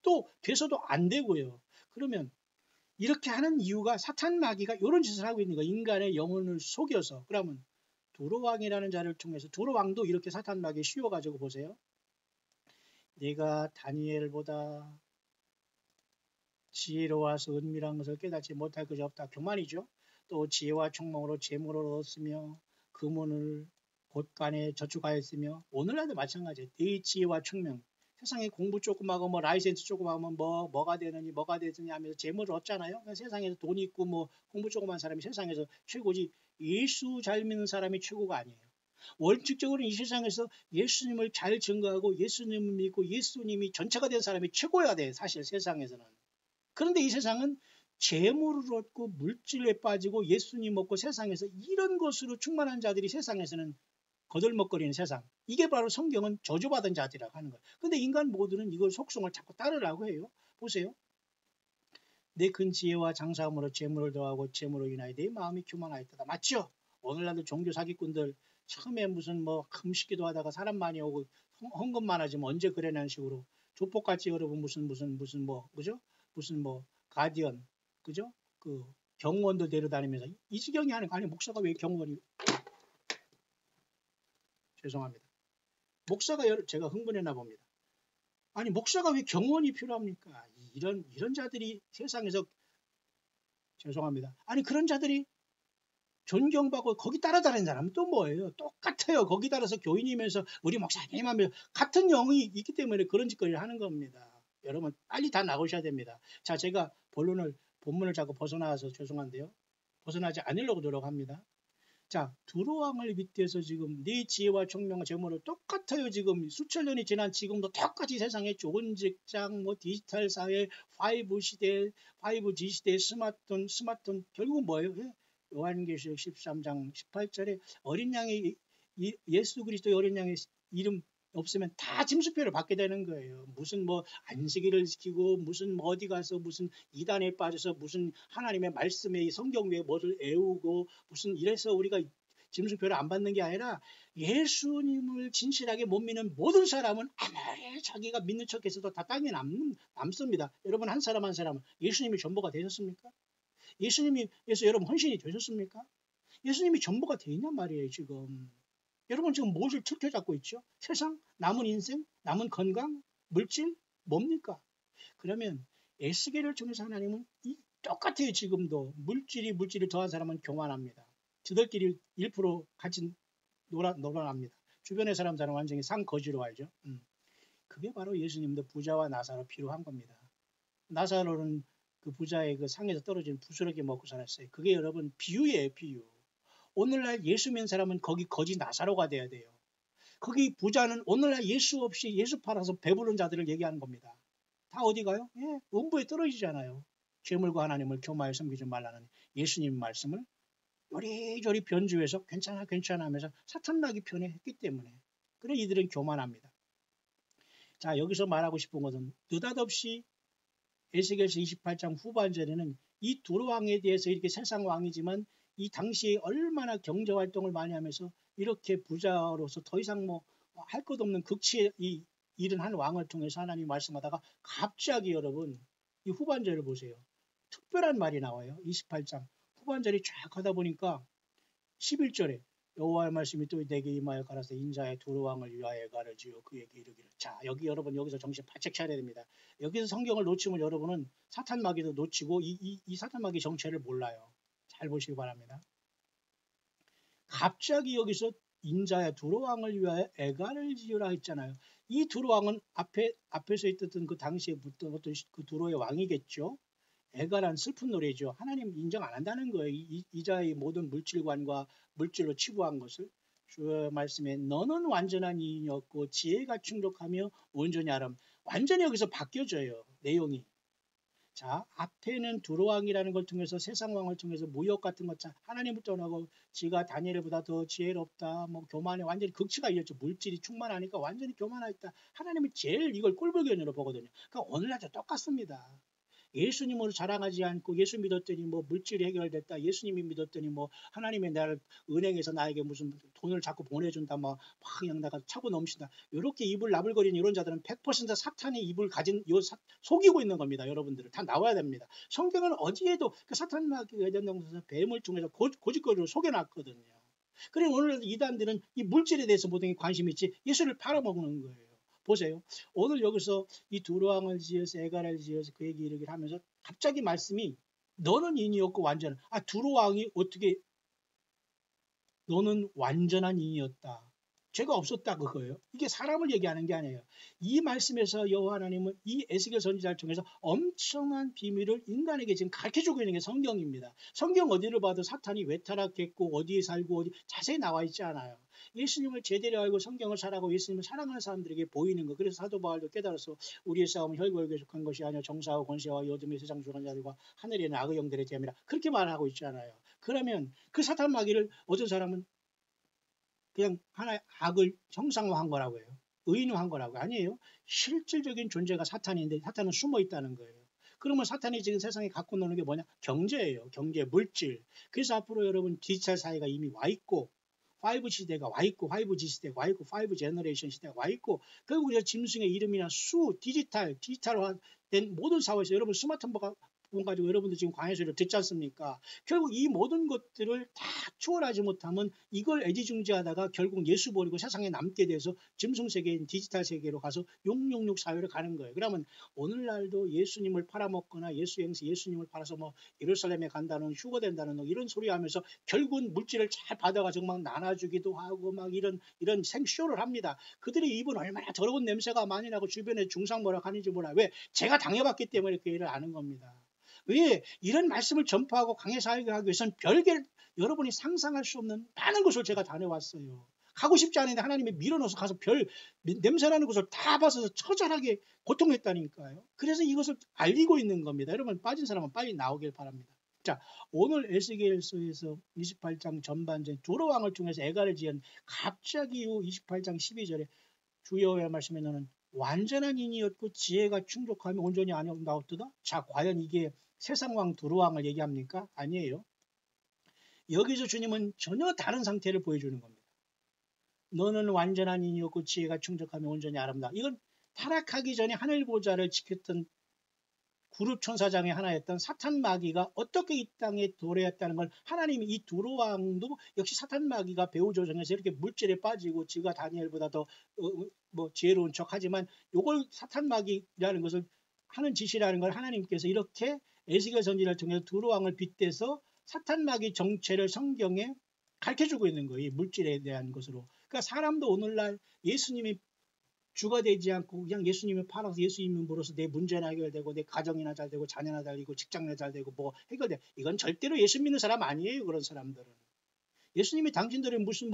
또 돼서도 안 되고요. 그러면 이렇게 하는 이유가 사탄 마귀가 이런 짓을 하고 있는 거예요. 인간의 영혼을 속여서. 그러면 두로왕이라는 자를 통해서, 두로왕도 이렇게 사탄 마귀에 씌워가지고, 보세요. 내가 다니엘보다 지혜로워서 은밀한 것을 깨닫지 못할 것이 없다. 교만이죠. 또 지혜와 총명으로 재물을 얻었으며 금은을 곳간에 저축하였으며, 오늘날도 마찬가지예요. 네 지혜와 총명. 세상에 공부 조금 하고 뭐 라이센스 조금 하면 뭐가 되느니 하면서 재물을 얻잖아요. 그러니까 세상에서 돈 있고 뭐 공부 조금 한 사람이 세상에서 최고지, 예수 잘 믿는 사람이 최고가 아니에요. 원칙적으로 이 세상에서 예수님을 잘 증거하고 예수님을 믿고 예수님이 전체가 된 사람이 최고여야 돼, 사실 세상에서는. 그런데 이 세상은 재물을 얻고 물질에 빠지고 예수님 먹고 세상에서 이런 것으로 충만한 자들이 세상에서는 거들먹거리는 세상. 이게 바로 성경은 저주받은 자들이라고 하는 거예요. 근데 인간 모두는 이걸 속성을 자꾸 따르라고 해요. 보세요. 내 큰 지혜와 장사함으로 재물을 더하고 재물로 인하여 내 마음이 교만하였다. 맞죠? 오늘날도 종교 사기꾼들 처음에 무슨 뭐 금식기도 하다가 사람 많이 오고 헌금 많아지면 언제 그래라는 식으로 조폭같이 여러분 무슨 뭐 그죠? 무슨 뭐 가디언, 그죠? 그 경호원도 데려다니면서 이 지경이 하는 거 아니, 목사가 왜 경호원이, 죄송합니다. 목사가 제가 흥분했나 봅니다. 아니, 목사가 왜 경호원이 필요합니까? 이런 자들이 세상에서, 죄송합니다. 아니, 그런 자들이 존경받고 거기 따라다니는 사람은 또 뭐예요? 똑같아요. 거기 따라서 교인이면서 우리 목사님 하면 같은 영이 있기 때문에 그런 짓거리를 하는 겁니다. 여러분 빨리 다 나오셔야 됩니다. 자, 제가 본문을 자꾸 벗어나서 죄송한데요. 벗어나지 않으려고 노력합니다. 자, 두로왕을 빗대서 지금 네 지혜와 총명과 재물을 똑같아요. 지금 수천 년이 지난 지금도 똑같이 세상에 좋은 직장, 뭐 디지털 사회, 5G 시대, 스마트폰 결국은 뭐예요? 요한계시록 13장 18절에 어린 양의 예수 그리스도의 어린 양의 이름 없으면 다 짐승표를 받게 되는 거예요. 무슨 뭐 안식일을 지키고 무슨 뭐 어디 가서 무슨 이단에 빠져서 무슨 하나님의 말씀에 성경 외에 뭐를 애우고 무슨 이래서 우리가 짐승표를 안 받는 게 아니라, 예수님을 진실하게 못 믿는 모든 사람은 아무리 자기가 믿는 척해서도 다 땅에 남습니다. 여러분 한 사람 한 사람은 예수님이 전부가 되셨습니까? 예수님께서 여러분 헌신이 되셨습니까? 예수님이 전부가 돼 있냔 말이에요. 지금 여러분 지금 무엇을 틀켜 잡고 있죠? 세상? 남은 인생? 남은 건강? 물질 뭡니까? 그러면 에스겔을 통해서 하나님은 똑같아요. 지금도 물질을 더한 사람은 교만합니다. 저들끼리 1% 같이 놀아납니다. 주변의 사람들은 완전히 상거지로 알죠. 그게 바로 예수님도 부자와 나사로 필요한 겁니다. 나사로는 그 부자의 그 상에서 떨어진 부스러기 먹고 살았어요. 그게 여러분 비유예요, 비유. 오늘날 예수 믿는 사람은 거기 거지 나사로가 돼야 돼요. 거기 부자는 오늘날 예수 없이 예수 팔아서 배부른 자들을 얘기하는 겁니다. 다 어디 가요? 예, 음부에 떨어지잖아요. 죄물과 하나님을 교마에 섬기지 말라는 예수님 말씀을 요리조리 변주해서 괜찮아 하면서 사탄나기 편에 했기 때문에 그래 이들은 교만합니다. 자, 여기서 말하고 싶은 것은 느닷없이 에스겔서 28장 후반절에는 이 두루 왕에 대해서 이렇게 세상 왕이지만 이 당시에 얼마나 경제활동을 많이 하면서 이렇게 부자로서 더 이상 뭐 할 것 없는 극치에 일은 한 왕을 통해서 하나님 말씀하다가 갑자기 여러분 이 후반절을 보세요. 특별한 말이 나와요. 28장 후반절이 쫙 하다 보니까 11절에 여호와의 말씀이 또 내게 임하여 가라사 인자의 두루 왕을 위하여 가르지요 그에게 이르기를. 자, 여기 여러분 여기서 정신 바짝 차려야 됩니다. 여기서 성경을 놓치면 여러분은 사탄마귀도 놓치고 이 사탄마귀 정체를 몰라요. 잘 보시기 바랍니다. 갑자기 여기서 인자의 두루 왕을 위하여 애가를 지으라 했잖아요. 이 두루 왕은 앞에서 있었던 그 당시에 붙던 어떤 그 두루의 왕이겠죠. 애가란 슬픈 노래죠. 하나님 인정 안 한다는 거예요. 이자의 모든 물질관과 물질로 치부한 것을. 주의 말씀에 너는 완전한 이인이었고 지혜가 충족하며 온전히 아름. 완전히 여기서 바뀌어져요. 내용이. 자, 앞에는 두루왕이라는 걸 통해서 세상 왕을 통해서 무역 같은 것 하나님을 떠나고 지가 다니엘보다 더 지혜롭다. 뭐 교만에 완전히 극치가 이었죠. 물질이 충만하니까 완전히 교만하였다. 하나님이 제일 이걸 꼴불견으로 보거든요. 그러니까 오늘날도 똑같습니다. 예수님으로 자랑하지 않고 예수 믿었더니 뭐 물질이 해결됐다. 예수님이 믿었더니 뭐 하나님의 나를 은행에서 나에게 무슨 돈을 자꾸 보내준다. 막 그냥 내가 차고 넘친다. 이렇게 입을 나불거리는 이런 자들은 100% 사탄의 입을 가진 속이고 있는 겁니다. 여러분들을 다 나와야 됩니다. 성경은 어디에도 그 사탄마귀가 예전에서 뱀을 통해서 고짓거리로 속여놨거든요. 그래 오늘 이단들은 이 물질에 대해서 모든 게 관심이 있지 예수를 팔아먹는 거예요. 보세요. 오늘 여기서 이 두루왕을 지어서 애가를 지어서 그에게 이르기를 하면서 갑자기 말씀이 너는 인이었고 완전한 두루왕이 어떻게 너는 완전한 인이었다. 죄가 없었다 그거예요. 이게 사람을 얘기하는 게 아니에요. 이 말씀에서 여호와 하나님은 이 에스겔 선지자를 통해서 엄청난 비밀을 인간에게 지금 가르쳐주고 있는 게 성경입니다. 성경 어디를 봐도 사탄이 왜 타락했고 어디에 살고 어디 자세히 나와 있지 않아요. 예수님을 제대로 알고 성경을 살아가고 예수님을 사랑하는 사람들에게 보이는 거. 그래서 사도 바울도 깨달아서 우리의 싸움은 혈과에 속한 것이 아니라 정사와 권세와 요즘의 세상 주관 자들과 하늘에 있는 악의 영들의 대함이라 그렇게 말하고 있잖아요. 그러면 그 사탄 마귀를 어떤 사람은 그냥 하나의 악을 형상화한 거라고 해요. 의인화한 거라고 아니에요. 실질적인 존재가 사탄인데 사탄은 숨어 있다는 거예요. 그러면 사탄이 지금 세상에 갖고 노는 게 뭐냐? 경제예요. 경제, 물질. 그래서 앞으로 여러분 디지털 사회가 이미 와 있고 5 시대가 와 있고 5G 시대가 와 있고 5 제너레이션 시대가 와 있고 결국 우리가 짐승의 이름이나 디지털화된 모든 사회에서 여러분 스마트폰 가지고 여러분들 지금 광야소리를 듣지 않습니까? 결국 이 모든 것들을 다 초월하지 못하면 이걸 애지중지하다가 결국 예수 버리고 세상에 남게 돼서 짐승 세계인 디지털 세계로 가서 666 사회로 가는 거예요. 그러면 오늘날도 예수님을 팔아먹거나 예수님을 팔아서 뭐 예루살렘에 간다는 휴거된다는 이런 소리 하면서 결국은 물질을 잘 받아가지고 막 나눠주기도 하고 막 이런 생쇼를 합니다. 그들의 입은 얼마나 더러운 냄새가 많이 나고 주변에 중상 뭐라 하는지 몰라. 왜? 제가 당해봤기 때문에 그 일을 아는 겁니다. 왜? 이런 말씀을 전파하고 강해 살게 하기 위해서는 별개 여러분이 상상할 수 없는 많은 곳을 제가 다녀왔어요. 가고 싶지 않은데 하나님이 밀어넣어서 가서 별 냄새나는 곳을 다 봐서 처절하게 고통했다니까요. 그래서 이것을 알리고 있는 겁니다. 여러분 빠진 사람은 빨리 나오길 바랍니다. 자, 오늘 에스겔서에서 28장 전반전 두루왕을 통해서 애가를 지은 갑자기 후 28장 12절에 주여의 말씀에 너는 완전한 인이었고 지혜가 충족하며 온전히 아름다웠도다. 자, 과연 이게 세상왕 두루왕을 얘기합니까? 아니에요. 여기서 주님은 전혀 다른 상태를 보여주는 겁니다. 너는 완전한 인이었고 지혜가 충족하며 온전히 아름다워. 이건 타락하기 전에 하늘 보좌를 지켰던 그룹 천사장의 하나였던 사탄 마귀가 어떻게 이 땅에 도래했다는 걸 하나님이 이 두로 왕도 역시 사탄 마귀가 배후 조정해서 이렇게 물질에 빠지고 지가 다니엘보다 더 뭐 지혜로운 척하지만 요걸 사탄 마귀라는 것을 하는 짓이라는 걸 하나님께서 이렇게 에스겔 선지자를 통해서 두로 왕을 빗대서 사탄 마귀 정체를 성경에 가르쳐주고 있는 거예요. 이 물질에 대한 것으로. 그러니까 사람도 오늘날 예수님이 주가 되지 않고 그냥 예수님을 팔아서 예수님을 물어서 내 문제나 해결되고 내 가정이나 잘 되고 자녀나 잘 되고 직장이나 잘 되고 뭐 해결돼. 이건 절대로 예수 믿는 사람 아니에요. 그런 사람들은. 예수님이 당신들의 무슨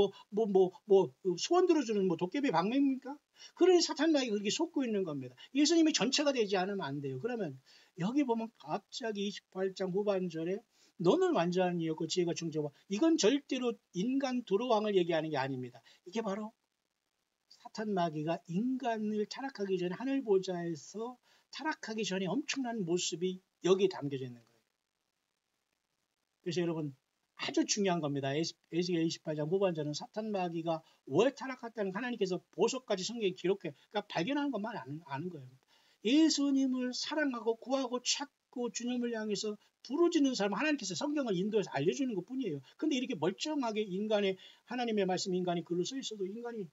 소원 들어주는 뭐 도깨비 방맹입니까? 그러니 사탄 마귀가 그렇게 속고 있는 겁니다. 예수님이 전체가 되지 않으면 안 돼요. 그러면 여기 보면 갑자기 28장 후반절에 너는 완전한 이였고 지혜가 충족하. 이건 절대로 인간 두로 왕을 얘기하는 게 아닙니다. 이게 바로 사탄 마귀가 인간을 타락하기 전에 하늘 보좌에서 타락하기 전에 엄청난 모습이 여기에 담겨져 있는 거예요. 그래서 여러분 아주 중요한 겁니다. 에스겔 28장 후반절은 사탄 마귀가 왜 타락했다는 하나님께서 보석까지 성경에 기록해. 그러니까 발견하는 것만 아는 거예요. 예수님을 사랑하고 구하고 찾고 주님을 향해서 부르짖는 사람 하나님께서 성경을 인도해서 알려주는 것뿐이에요. 근데 이렇게 멀쩡하게 인간의 하나님의 말씀 인간이 글로 써 있어도 인간이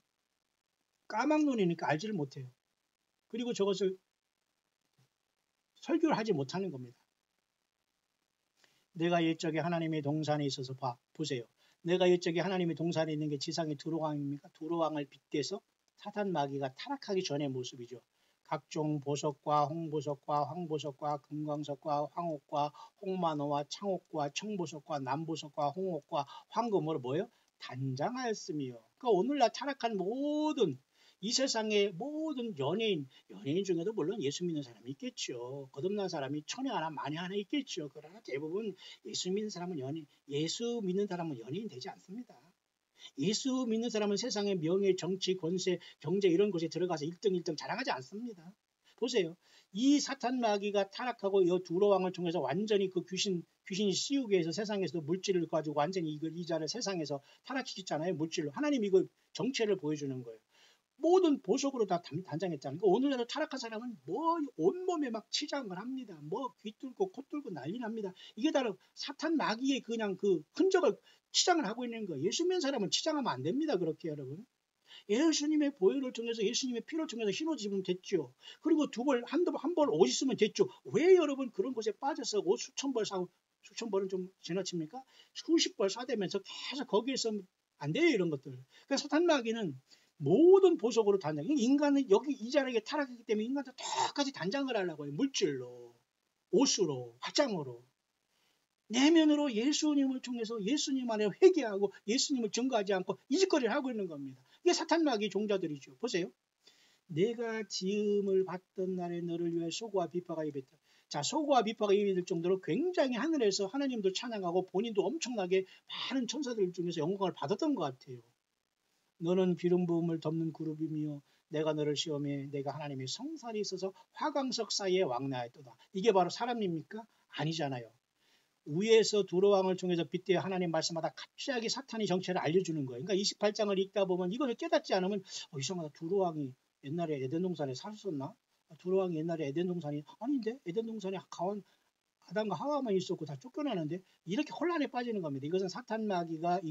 까막눈이니까 알지를 못해요. 그리고 저것을 설교를 하지 못하는 겁니다. 내가 옛적에 하나님의 동산에 있어서 보세요. 내가 옛적에 하나님의 동산에 있는 게 지상의 두로왕입니까? 두로왕을 빗대서 사탄 마귀가 타락하기 전의 모습이죠. 각종 보석과 홍보석과 황보석과 금광석과 황옥과 홍만호와 창옥과 청보석과 남보석과 홍옥과 황금으로 뭐예요? 단장하였으며. 그러니까 오늘날 타락한 모든 이 세상의 모든 연예인 중에도 물론 예수 믿는 사람이 있겠죠. 거듭난 사람이 천에 하나 만에 하나 있겠죠. 그러나 대부분 예수 믿는 사람은 예수 믿는 사람은 연예인 되지 않습니다. 예수 믿는 사람은 세상의 명예, 정치, 권세, 경제 이런 곳에 들어가서 1등 자랑하지 않습니다. 보세요. 이 사탄 마귀가 타락하고 이 두로 왕을 통해서 완전히 그 귀신이 씌우게 해서 세상에서 물질을 가지고 완전히 이 자를 세상에서 타락시켰잖아요. 물질로. 하나님이 그 정체를 보여주는 거예요. 모든 보석으로 다 단장했잖아요. 그러니까 오늘날도 타락한 사람은 뭐 온몸에 막 치장을 합니다. 뭐 귀 뚫고 코 뚫고 난리 납니다. 이게 다 사탄 마귀의 그냥 그 흔적을 치장을 하고 있는 거예요. 예수 믿는 사람은 치장하면 안 됩니다. 그렇게 여러분. 예수님의 보혈을 통해서 예수님의 피를 통해서 신옷 입으면 됐죠. 그리고 한 벌 옷 있으면 됐죠. 왜 여러분 그런 곳에 빠져서 옷 수천 벌 사고 수천 벌은 좀 지나칩니까? 수십 벌 사대면서 계속 거기에서 안 돼요. 이런 것들. 그러니까 사탄 마귀는 모든 보석으로 단장. 인간은 여기 이 자리에 타락했기 때문에 인간도 똑같이 단장을 하려고 해요. 물질로, 옷으로, 화장으로. 내면으로 예수님을 통해서 예수님 안에 회개하고 예수님을 증거하지 않고 이 짓거리를 하고 있는 겁니다. 이게 사탄 마귀의 종자들이죠. 보세요. 내가 지음을 받던 날에 너를 위해 소고와 비파가 입었다. 자, 소고와 비파가 입을 정도로 굉장히 하늘에서 하나님도 찬양하고 본인도 엄청나게 많은 천사들 중에서 영광을 받았던 것 같아요. 너는 기름 부음을 덮는 그룹이며 내가 너를 시험해 내가 하나님의 성산이 있어서 화강석 사이에 왕래하였도다. 이게 바로 사람입니까? 아니잖아요. 위에서 두로왕을 통해서 빗대어 하나님 말씀하다 갑자기 사탄이 정체를 알려주는 거예요. 그러니까 28장을 읽다 보면 이걸 깨닫지 않으면 이상하다. 두로왕이 옛날에 에덴 동산에 살았었나? 두로왕이 옛날에 에덴 동산이 아닌데 에덴 동산에 아담과 하와만 있었고 다 쫓겨나는데 이렇게 혼란에 빠지는 겁니다. 이것은 사탄 마귀가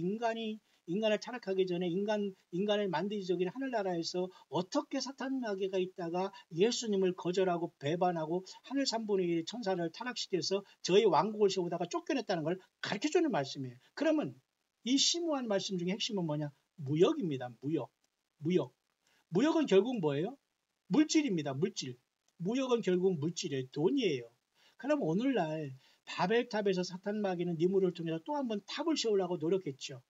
인간을 타락하기 전에 인간을 만들기 전에 하늘나라에서 어떻게 사탄 마귀가 있다가 예수님을 거절하고 배반하고 하늘 3분의 1 천사를 타락시켜서 저희 왕국을 세우다가 쫓겨냈다는 걸 가르쳐주는 말씀이에요. 그러면 이 심오한 말씀 중에 핵심은 뭐냐? 무역입니다. 무역은 결국 뭐예요? 물질입니다. 물질. 무역은 결국 물질이에요. 돈이에요. 그럼 오늘날 바벨탑에서 사탄 마귀는 니무를 통해서 또 한 번 탑을 세우려고 노력했죠.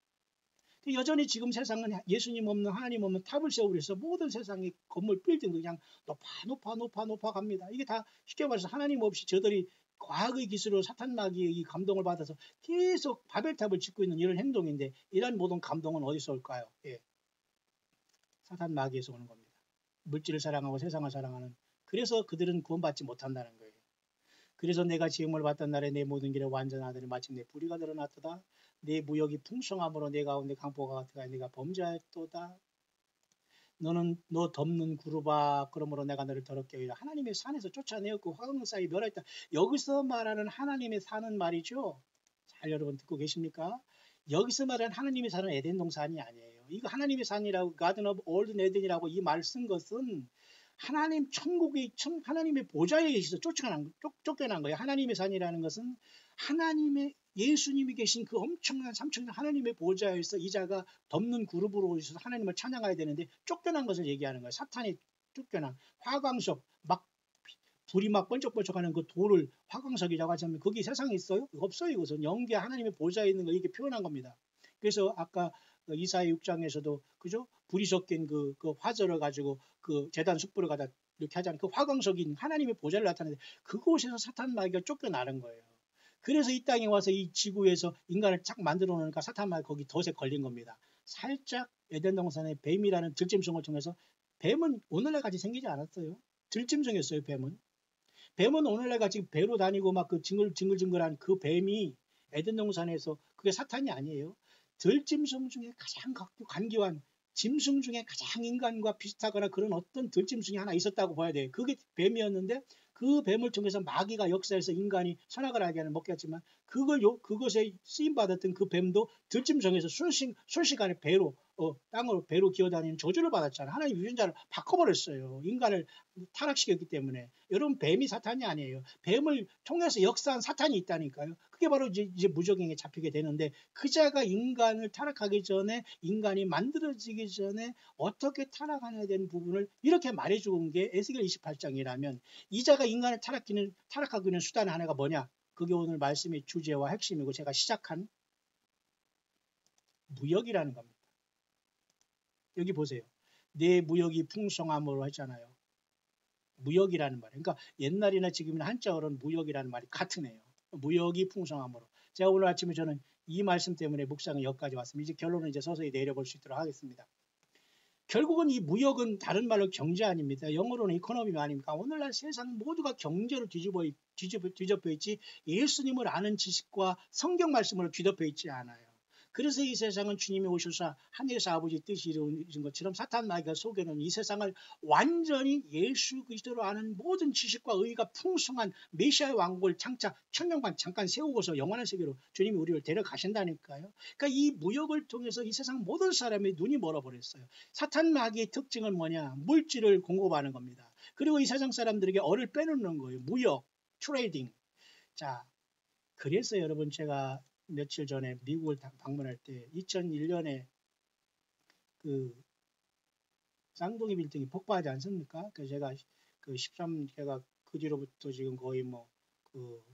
여전히 지금 세상은 예수님 없는 하나님 없는 탑을 세우고 있어 모든 세상의 건물 빌딩 그냥 높아 갑니다. 이게 다 쉽게 말해서 하나님 없이 저들이 과학의 기술로 사탄 마귀의 감동을 받아서 계속 바벨탑을 짓고 있는 이런 행동인데 이런 모든 감동은 어디서 올까요? 예. 사탄 마귀에서 오는 겁니다. 물질을 사랑하고 세상을 사랑하는 그래서 그들은 구원받지 못한다는 거예요. 그래서 내가 지음을 받던 날에 내 모든 길을 완전하더니 마침내 불의가 드러났도다. 내 무역이 풍성함으로 내 가운데 강포가 같으가 내가 범죄하였도다. 너 덮는 구루바 그러므로 내가 너를 더럽게 하리라. 하나님의 산에서 쫓아내었고 화강 사이 멸하였다. 여기서 말하는 하나님의 산은 말이죠. 잘 여러분 듣고 계십니까? 여기서 말하는 하나님의 산은 에덴 동산이 아니에요. 이거 하나님의 산이라고 가든 오브 올든 에덴이라고 이 말 쓴 것은 하나님 천국의 하나님의 보좌에 계셔서 쫓겨난 거예요. 하나님의 산이라는 것은 하나님의 예수님이 계신 그 엄청난 삼천년 하나님의 보좌에서 이자가 덮는 그룹으로 있어서 하나님을 찬양해야 되는데 쫓겨난 것을 얘기하는 거예요. 사탄이 쫓겨난 화광석 막 불이 막 번쩍번쩍하는 그 돌을 화광석이라고 하자면 거기 세상에 있어요? 없어요. 이것은 영계 하나님의 보좌에 있는 거 이렇게 표현한 겁니다. 그래서 아까 이사야 6장에서도 그죠? 불이 섞인 그 화절을 가지고 그 제단 숯불을 갖다 이렇게 하잖아요. 그 화광석인 하나님의 보좌를 나타내는데 그곳에서 사탄 마귀가 쫓겨나는 거예요. 그래서 이 땅에 와서 이 지구에서 인간을 착 만들어 놓으니까 사탄 마귀 거기 덫에 걸린 겁니다. 살짝 에덴 동산의 뱀이라는 들짐승을 통해서 뱀은 오늘날까지 생기지 않았어요. 들짐승이었어요. 뱀은 오늘날 같이 배로 다니고 막 그 징글징글한 그 뱀이 에덴 동산에서 그게 사탄이 아니에요. 들짐승 중에 가장 간교한 짐승 중에 가장 인간과 비슷하거나 그런 어떤 들짐승이 하나 있었다고 봐야 돼요. 그게 뱀이었는데 그 뱀을 통해서 마귀가 역사해서 인간이 선악을 알게 하는 먹겠지만 그것에 쓰임 받았던 그 뱀도 들짐승에서 순식간에 배로 땅으로 배로 기어다니는 저주를 받았잖아요. 하나님 유전자를 바꿔버렸어요. 인간을 타락시켰기 때문에. 여러분 뱀이 사탄이 아니에요. 뱀을 통해서 역사한 사탄이 있다니까요. 그게 바로 이제 무적행에 잡히게 되는데 그 자가 인간을 타락하기 전에 인간이 만들어지기 전에 어떻게 타락하냐 되는 부분을 이렇게 말해주는 게 에스겔 28장이라면 이 자가 인간을 타락하고 있는 수단 하나가 뭐냐? 그게 오늘 말씀의 주제와 핵심이고 제가 시작한 무역이라는 겁니다. 여기 보세요. 내 무역이 풍성함으로 했잖아요. 무역이라는 말. 그러니까 옛날이나 지금이나 한자어로는 무역이라는 말이 같은 애요. 무역이 풍성함으로. 제가 오늘 아침에 저는 이 말씀 때문에 묵상을 여기까지 왔습니다. 이제 결론은 이제 서서히 내려볼 수 있도록 하겠습니다. 결국은 이 무역은 다른 말로 경제 아닙니다. 영어로는 이코노미 아닙니까? 오늘날 세상 모두가 경제로 뒤덮여 있지 예수님을 아는 지식과 성경 말씀으로 뒤덮여 있지 않아요. 그래서 이 세상은 주님이 오셔서 하늘에서 아버지 뜻이 이루어진 것처럼 사탄 마귀가 속여놓은 이 세상을 완전히 예수 그리스도로 아는 모든 지식과 의가 풍성한 메시아의 왕국을 장차 천년간 잠깐 세우고서 영원한 세계로 주님이 우리를 데려가신다니까요. 그러니까 이 무역을 통해서 이 세상 모든 사람의 눈이 멀어버렸어요. 사탄 마귀의 특징은 뭐냐? 물질을 공급하는 겁니다. 그리고 이 세상 사람들에게 얼을 빼놓는 거예요. 무역, 트레이딩. 자, 그래서 여러분 제가 며칠 전에 미국을 방문할 때 2001년에 그 쌍둥이 빌딩이 폭파하지 않습니까? 그래서 제가 제가 그 뒤로부터 지금 거의 그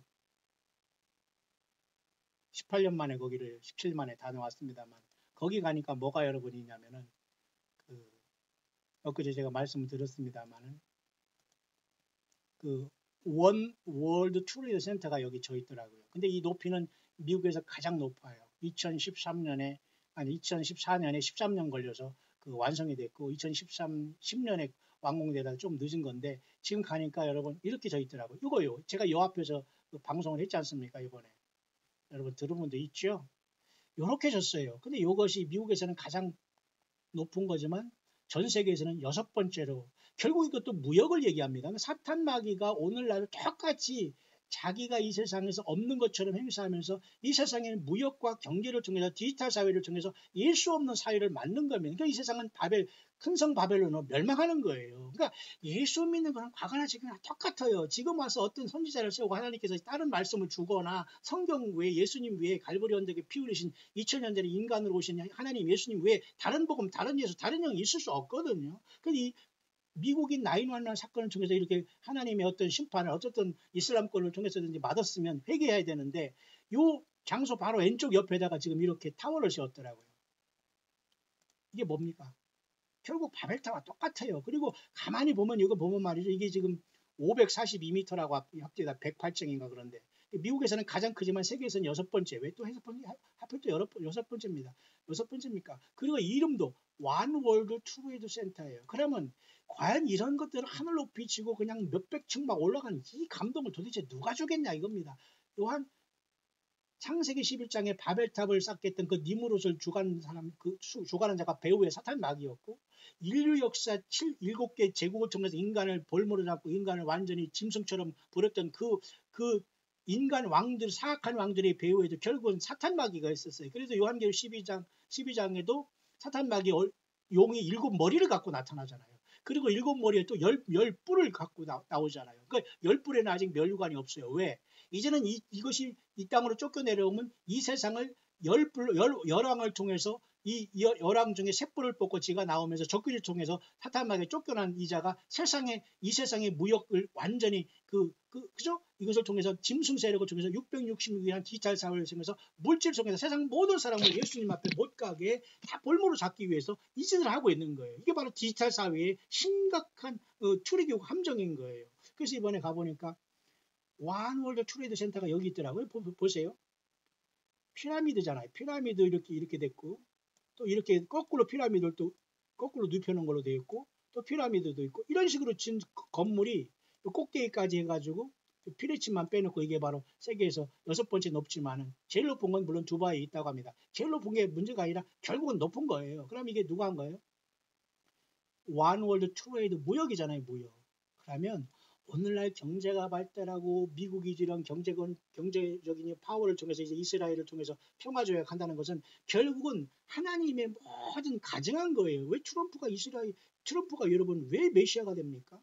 18년 만에 거기를 17년 만에 다녀왔습니다만 거기 가니까 뭐가 여러분이 있냐면은 엊그제 제가 말씀을 드렸습니다만은 그 원 월드 트레이드 센터가 여기 져 있더라고요. 근데 이 높이는 미국에서 가장 높아요. 2014년에 13년 걸려서 그 완성이 됐고 10년에 완공되다 좀 늦은 건데 지금 가니까 여러분 이렇게 져 있더라고요. 이거요. 제가 요 앞에서 그 방송을 했지 않습니까? 이번에. 여러분 들은 분도 있죠? 요렇게 졌어요. 근데 이것이 미국에서는 가장 높은 거지만 전 세계에서는 6번째로 결국 이것도 무역을 얘기합니다. 사탄 마귀가 오늘날 똑같이 자기가 이 세상에서 없는 것처럼 행사하면서 이 세상에는 무역과 경제를 통해서 디지털 사회를 통해서 예수 없는 사회를 만든 겁니다. 그러니까 이 세상은 큰 성 바벨론으로 멸망하는 거예요. 그러니까 예수 믿는 거랑 과거나 지금이나 똑같아요. 지금 와서 어떤 선지자를 세우고 하나님께서 다른 말씀을 주거나 성경 외에 예수님 외에 갈보리 언덕에 피 흘리신 2000년 전에 인간으로 오신 하나님 예수님 외에 다른 복음, 다른 예수, 다른 영이 있을 수 없거든요. 그래서 이 미국인 911 사건을 통해서 이렇게 하나님의 어떤 심판을 어쨌든 이슬람권을 통해서든지 받았으면 회개해야 되는데 요 장소 바로 왼쪽 옆에다가 지금 이렇게 타워를 세웠더라고요. 이게 뭡니까? 결국 바벨타와 똑같아요. 그리고 가만히 보면 이거 보면 말이죠. 이게 지금 542m라고 합디다 108층인가 그런데 미국에서는 가장 크지만 세계에서는 6번째. 왜 또 하필 또 6번째입니다. 6번째입니까? 그리고 이름도 One World Trade Center예요. 그러면 과연 이런 것들을 하늘 높이 치고 그냥 몇백 층 막 올라가는 이 감동을 도대체 누가 주겠냐 이겁니다. 또한 창세기 11장에 바벨탑을 쌓게 했던 그 니무롯을 주관하는 사람, 주관하는 자가 배후의 사탄 마귀였고, 인류 역사 7개 제국을 통해서 인간을 볼모로 잡고 인간을 완전히 짐승처럼 부렸던 그 인간 왕들, 사악한 왕들의 배후에도 결국은 사탄 마귀가 있었어요. 그래서 요한계시록 12장에도 사탄 마귀 용이 7머리를 갖고 나타나잖아요. 그리고 7머리에 또 10뿔을 갖고 나오잖아요. 그러니까 10뿔에는 아직 멸류관이 없어요. 왜? 이제는 이것이 이 땅으로 쫓겨 내려오면 이 세상을 열왕을 통해서 이 열왕 중에 세 뿔을 뽑고 지가 나오면서 적그리를 통해서 사탄마귀에 쫓겨난 이자가 이 세상의 무역을 완전히 그죠? 이것을 통해서 짐승 세력을 통해서 660일 위한 디지털 사회를 통해서 물질을 통해서 세상 모든 사람을 예수님 앞에 못 가게 다 볼모로 잡기 위해서 이 짓을 하고 있는 거예요. 이게 바로 디지털 사회의 심각한 추리교육 함정인 거예요. 그래서 이번에 가보니까 원월드 트레이드 센터가 여기 있더라고요. 보세요. 피라미드잖아요. 피라미드 이렇게 됐고, 또 이렇게 거꾸로 피라미드를 또 거꾸로 눕혀놓은 걸로 되어 있고, 또 피라미드도 있고, 이런 식으로 진 건물이 꼭대기까지 해가지고 피레침만 빼놓고, 이게 바로 세계에서 6번째 높지만은 제일 높은 건 물론 두바이에 있다고 합니다. 제일 높은 게 문제가 아니라 결국은 높은 거예요. 그럼 이게 누가 한 거예요? 원월드 트레이드, 무역이잖아요. 무역. 그러면 오늘날 경제가 발달하고 미국이 이런 경제적인 파워를 통해서 이제 이스라엘을 통해서 평화조약 한다는 것은 결국은 하나님의 모든 가증한 거예요. 왜 트럼프가 여러분 왜 메시아가 됩니까?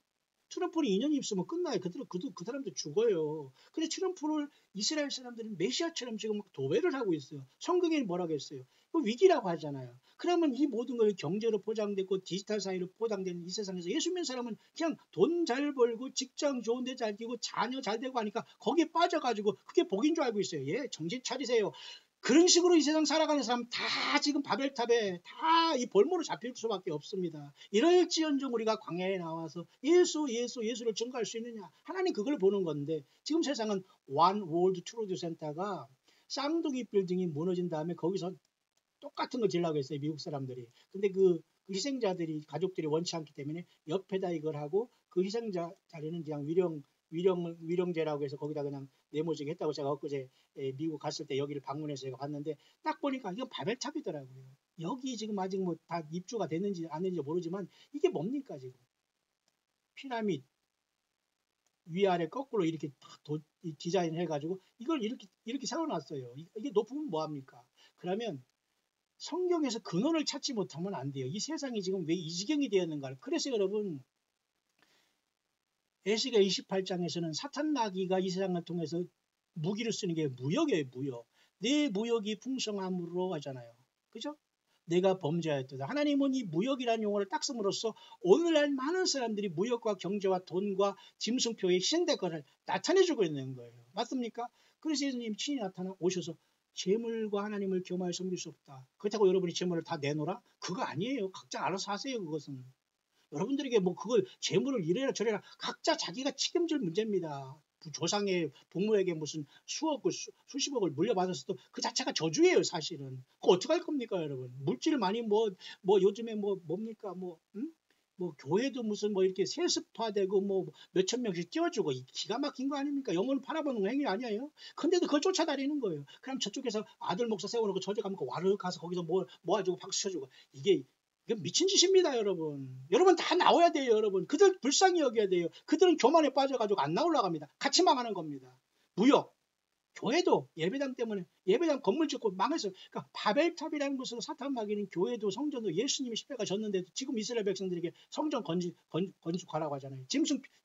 트럼프는 2년 있으면 끝나요. 그 사람도 죽어요. 근데 트럼프를 이스라엘 사람들은 메시아처럼 지금 막 도배를 하고 있어요. 성경에 뭐라고 했어요? 위기라고 하잖아요. 그러면 이 모든 걸 경제로 포장되고 디지털 사회로 포장되는 이 세상에서 예수 믿는 사람은 그냥 돈 잘 벌고 직장 좋은 데 잘 뛰고 자녀 잘 되고 하니까 거기에 빠져가지고 그게 복인 줄 알고 있어요. 예, 정신 차리세요. 그런 식으로 이 세상 살아가는 사람 다 지금 바벨탑에 다 이 볼모로 잡힐 수밖에 없습니다. 이럴지언정 우리가 광야에 나와서 예수를 증거할 수 있느냐. 하나님 그걸 보는 건데, 지금 세상은 원월드 트레이드 센터가 쌍둥이 빌딩이 무너진 다음에 거기서 똑같은 거 지으려고 했어요. 미국 사람들이. 근데 그 희생자들이 가족들이 원치 않기 때문에 옆에다 이걸 하고, 그 희생자 자리는 그냥 위령제라고 해서 거기다 그냥 네모지게 했다고 제가 엊그제 미국 갔을 때 여기를 방문해서 제가 봤는데, 딱 보니까 이건 바벨탑이더라고요. 여기 지금 아직 뭐 다 입주가 됐는지 안 됐는지 모르지만 이게 뭡니까 지금? 피라미드 위아래 거꾸로 이렇게 디자인 해가지고 이걸 이렇게 세워놨어요. 이게 높으면 뭐합니까? 그러면 성경에서 근원을 찾지 못하면 안 돼요. 이 세상이 지금 왜 이 지경이 되었는가. 그래서 여러분, 에스겔 28장에서는 사탄 마귀가 이 세상을 통해서 무기를 쓰는 게 무역이에요. 무역. 내 무역이 풍성함으로 하잖아요. 그죠? 내가 범죄하였다. 하나님은 이 무역이라는 용어를 딱 씀으로써 오늘날 많은 사람들이 무역과 경제와 돈과 짐승표에 희생될 것을 나타내주고 있는 거예요. 맞습니까? 그래서 예수님 친히 오셔서 재물과 하나님을 겸하여 섬길 수 없다. 그렇다고 여러분이 재물을 다 내놓으라? 그거 아니에요. 각자 알아서 하세요. 그것은. 여러분들에게 뭐 그걸 재물을 이래라 저래라, 각자 자기가 책임질 문제입니다. 조상의 부모에게 무슨 수십억을 물려받았어도 그 자체가 저주예요. 사실은. 그거 어떡할 겁니까 여러분? 물질 많이 뭐 요즘에 뭡니까 뭐 교회도 무슨 뭐 이렇게 세습화되고 뭐 몇천 명씩 띄워주고 기가 막힌 거 아닙니까? 영혼을 팔아보는 행위 아니에요? 근데도 그걸 쫓아다니는 거예요. 그럼 저쪽에서 아들 목사 세워놓고 저쪽 가면 와르르 가서 거기서 모아주고 박수 쳐주고, 이게 미친 짓입니다. 여러분 다 나와야 돼요. 여러분 그들 불쌍히 여겨야 돼요. 그들은 교만에 빠져가지고 안 나오려고 합니다. 같이 망하는 겁니다. 무역, 교회도 예배당 때문에 예배당 건물 짓고 망했어요. 그러니까 바벨탑이라는 것으로 사탄 마귀는 교회도 성전도 예수님이 십자가 졌는데도 지금 이스라엘 백성들에게 성전 건축하라고 하잖아요.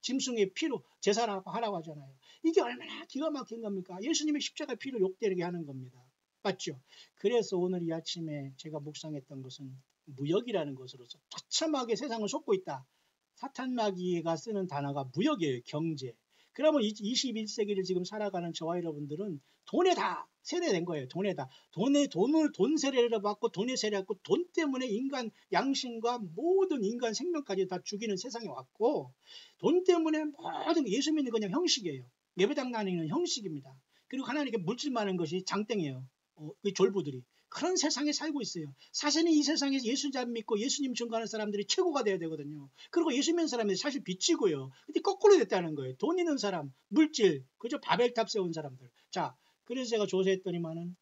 짐승의 피로 제사라고 하라고 하잖아요. 이게 얼마나 기가 막힌 겁니까? 예수님의 십자가 피로 욕되게 하는 겁니다. 맞죠? 그래서 오늘 이 아침에 제가 묵상했던 것은 무역이라는 것으로서 처참하게 세상을 속고 있다. 사탄 마귀가 쓰는 단어가 무역이에요. 경제. 그러면 21세기를 지금 살아가는 저와 여러분들은 돈에 다 세뇌된 거예요. 돈에 다. 돈 세례를 받고 돈에 세례받고 돈 때문에 인간 양심과 모든 인간 생명까지 다 죽이는 세상에 왔고, 돈 때문에 모든 예수 믿는 그냥 형식이에요. 예배당 다니는 형식입니다. 그리고 하나님께 물질 많은 것이 장땡이에요. 그 졸부들이. 그런 세상에 살고 있어요. 사실은 이 세상에서 예수 잘 믿고 예수님 증거하는 사람들이 최고가 돼야 되거든요. 그리고 예수 믿는 사람들이 사실 빚지고요. 근데 거꾸로 됐다는 거예요. 돈 있는 사람, 물질, 그죠? 바벨탑 세운 사람들. 자, 그래서 제가 조사했더니만은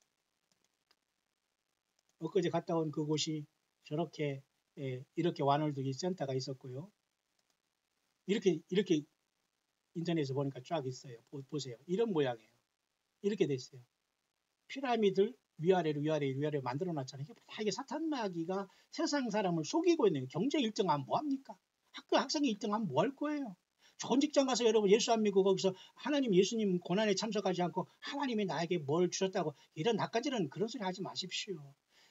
엊그제 갔다 온 그곳이 저렇게 이렇게 완월두기 센터가 있었고요. 이렇게 인터넷에서 보니까 쫙 있어요. 보세요. 이런 모양이에요. 이렇게 돼 있어요. 피라미드를 위아래로 만들어 놨잖아요. 이게 사탄 마귀가 세상 사람을 속이고 있는 거예요. 경제 1등하면 뭐합니까? 학교 학생이 1등하면 뭐 할 거예요? 좋은 직장 가서 여러분 예수 안 믿고 거기서 하나님 예수님 고난에 참석하지 않고 하나님이 나에게 뭘 주셨다고 이런 낚아지는 그런 소리 하지 마십시오.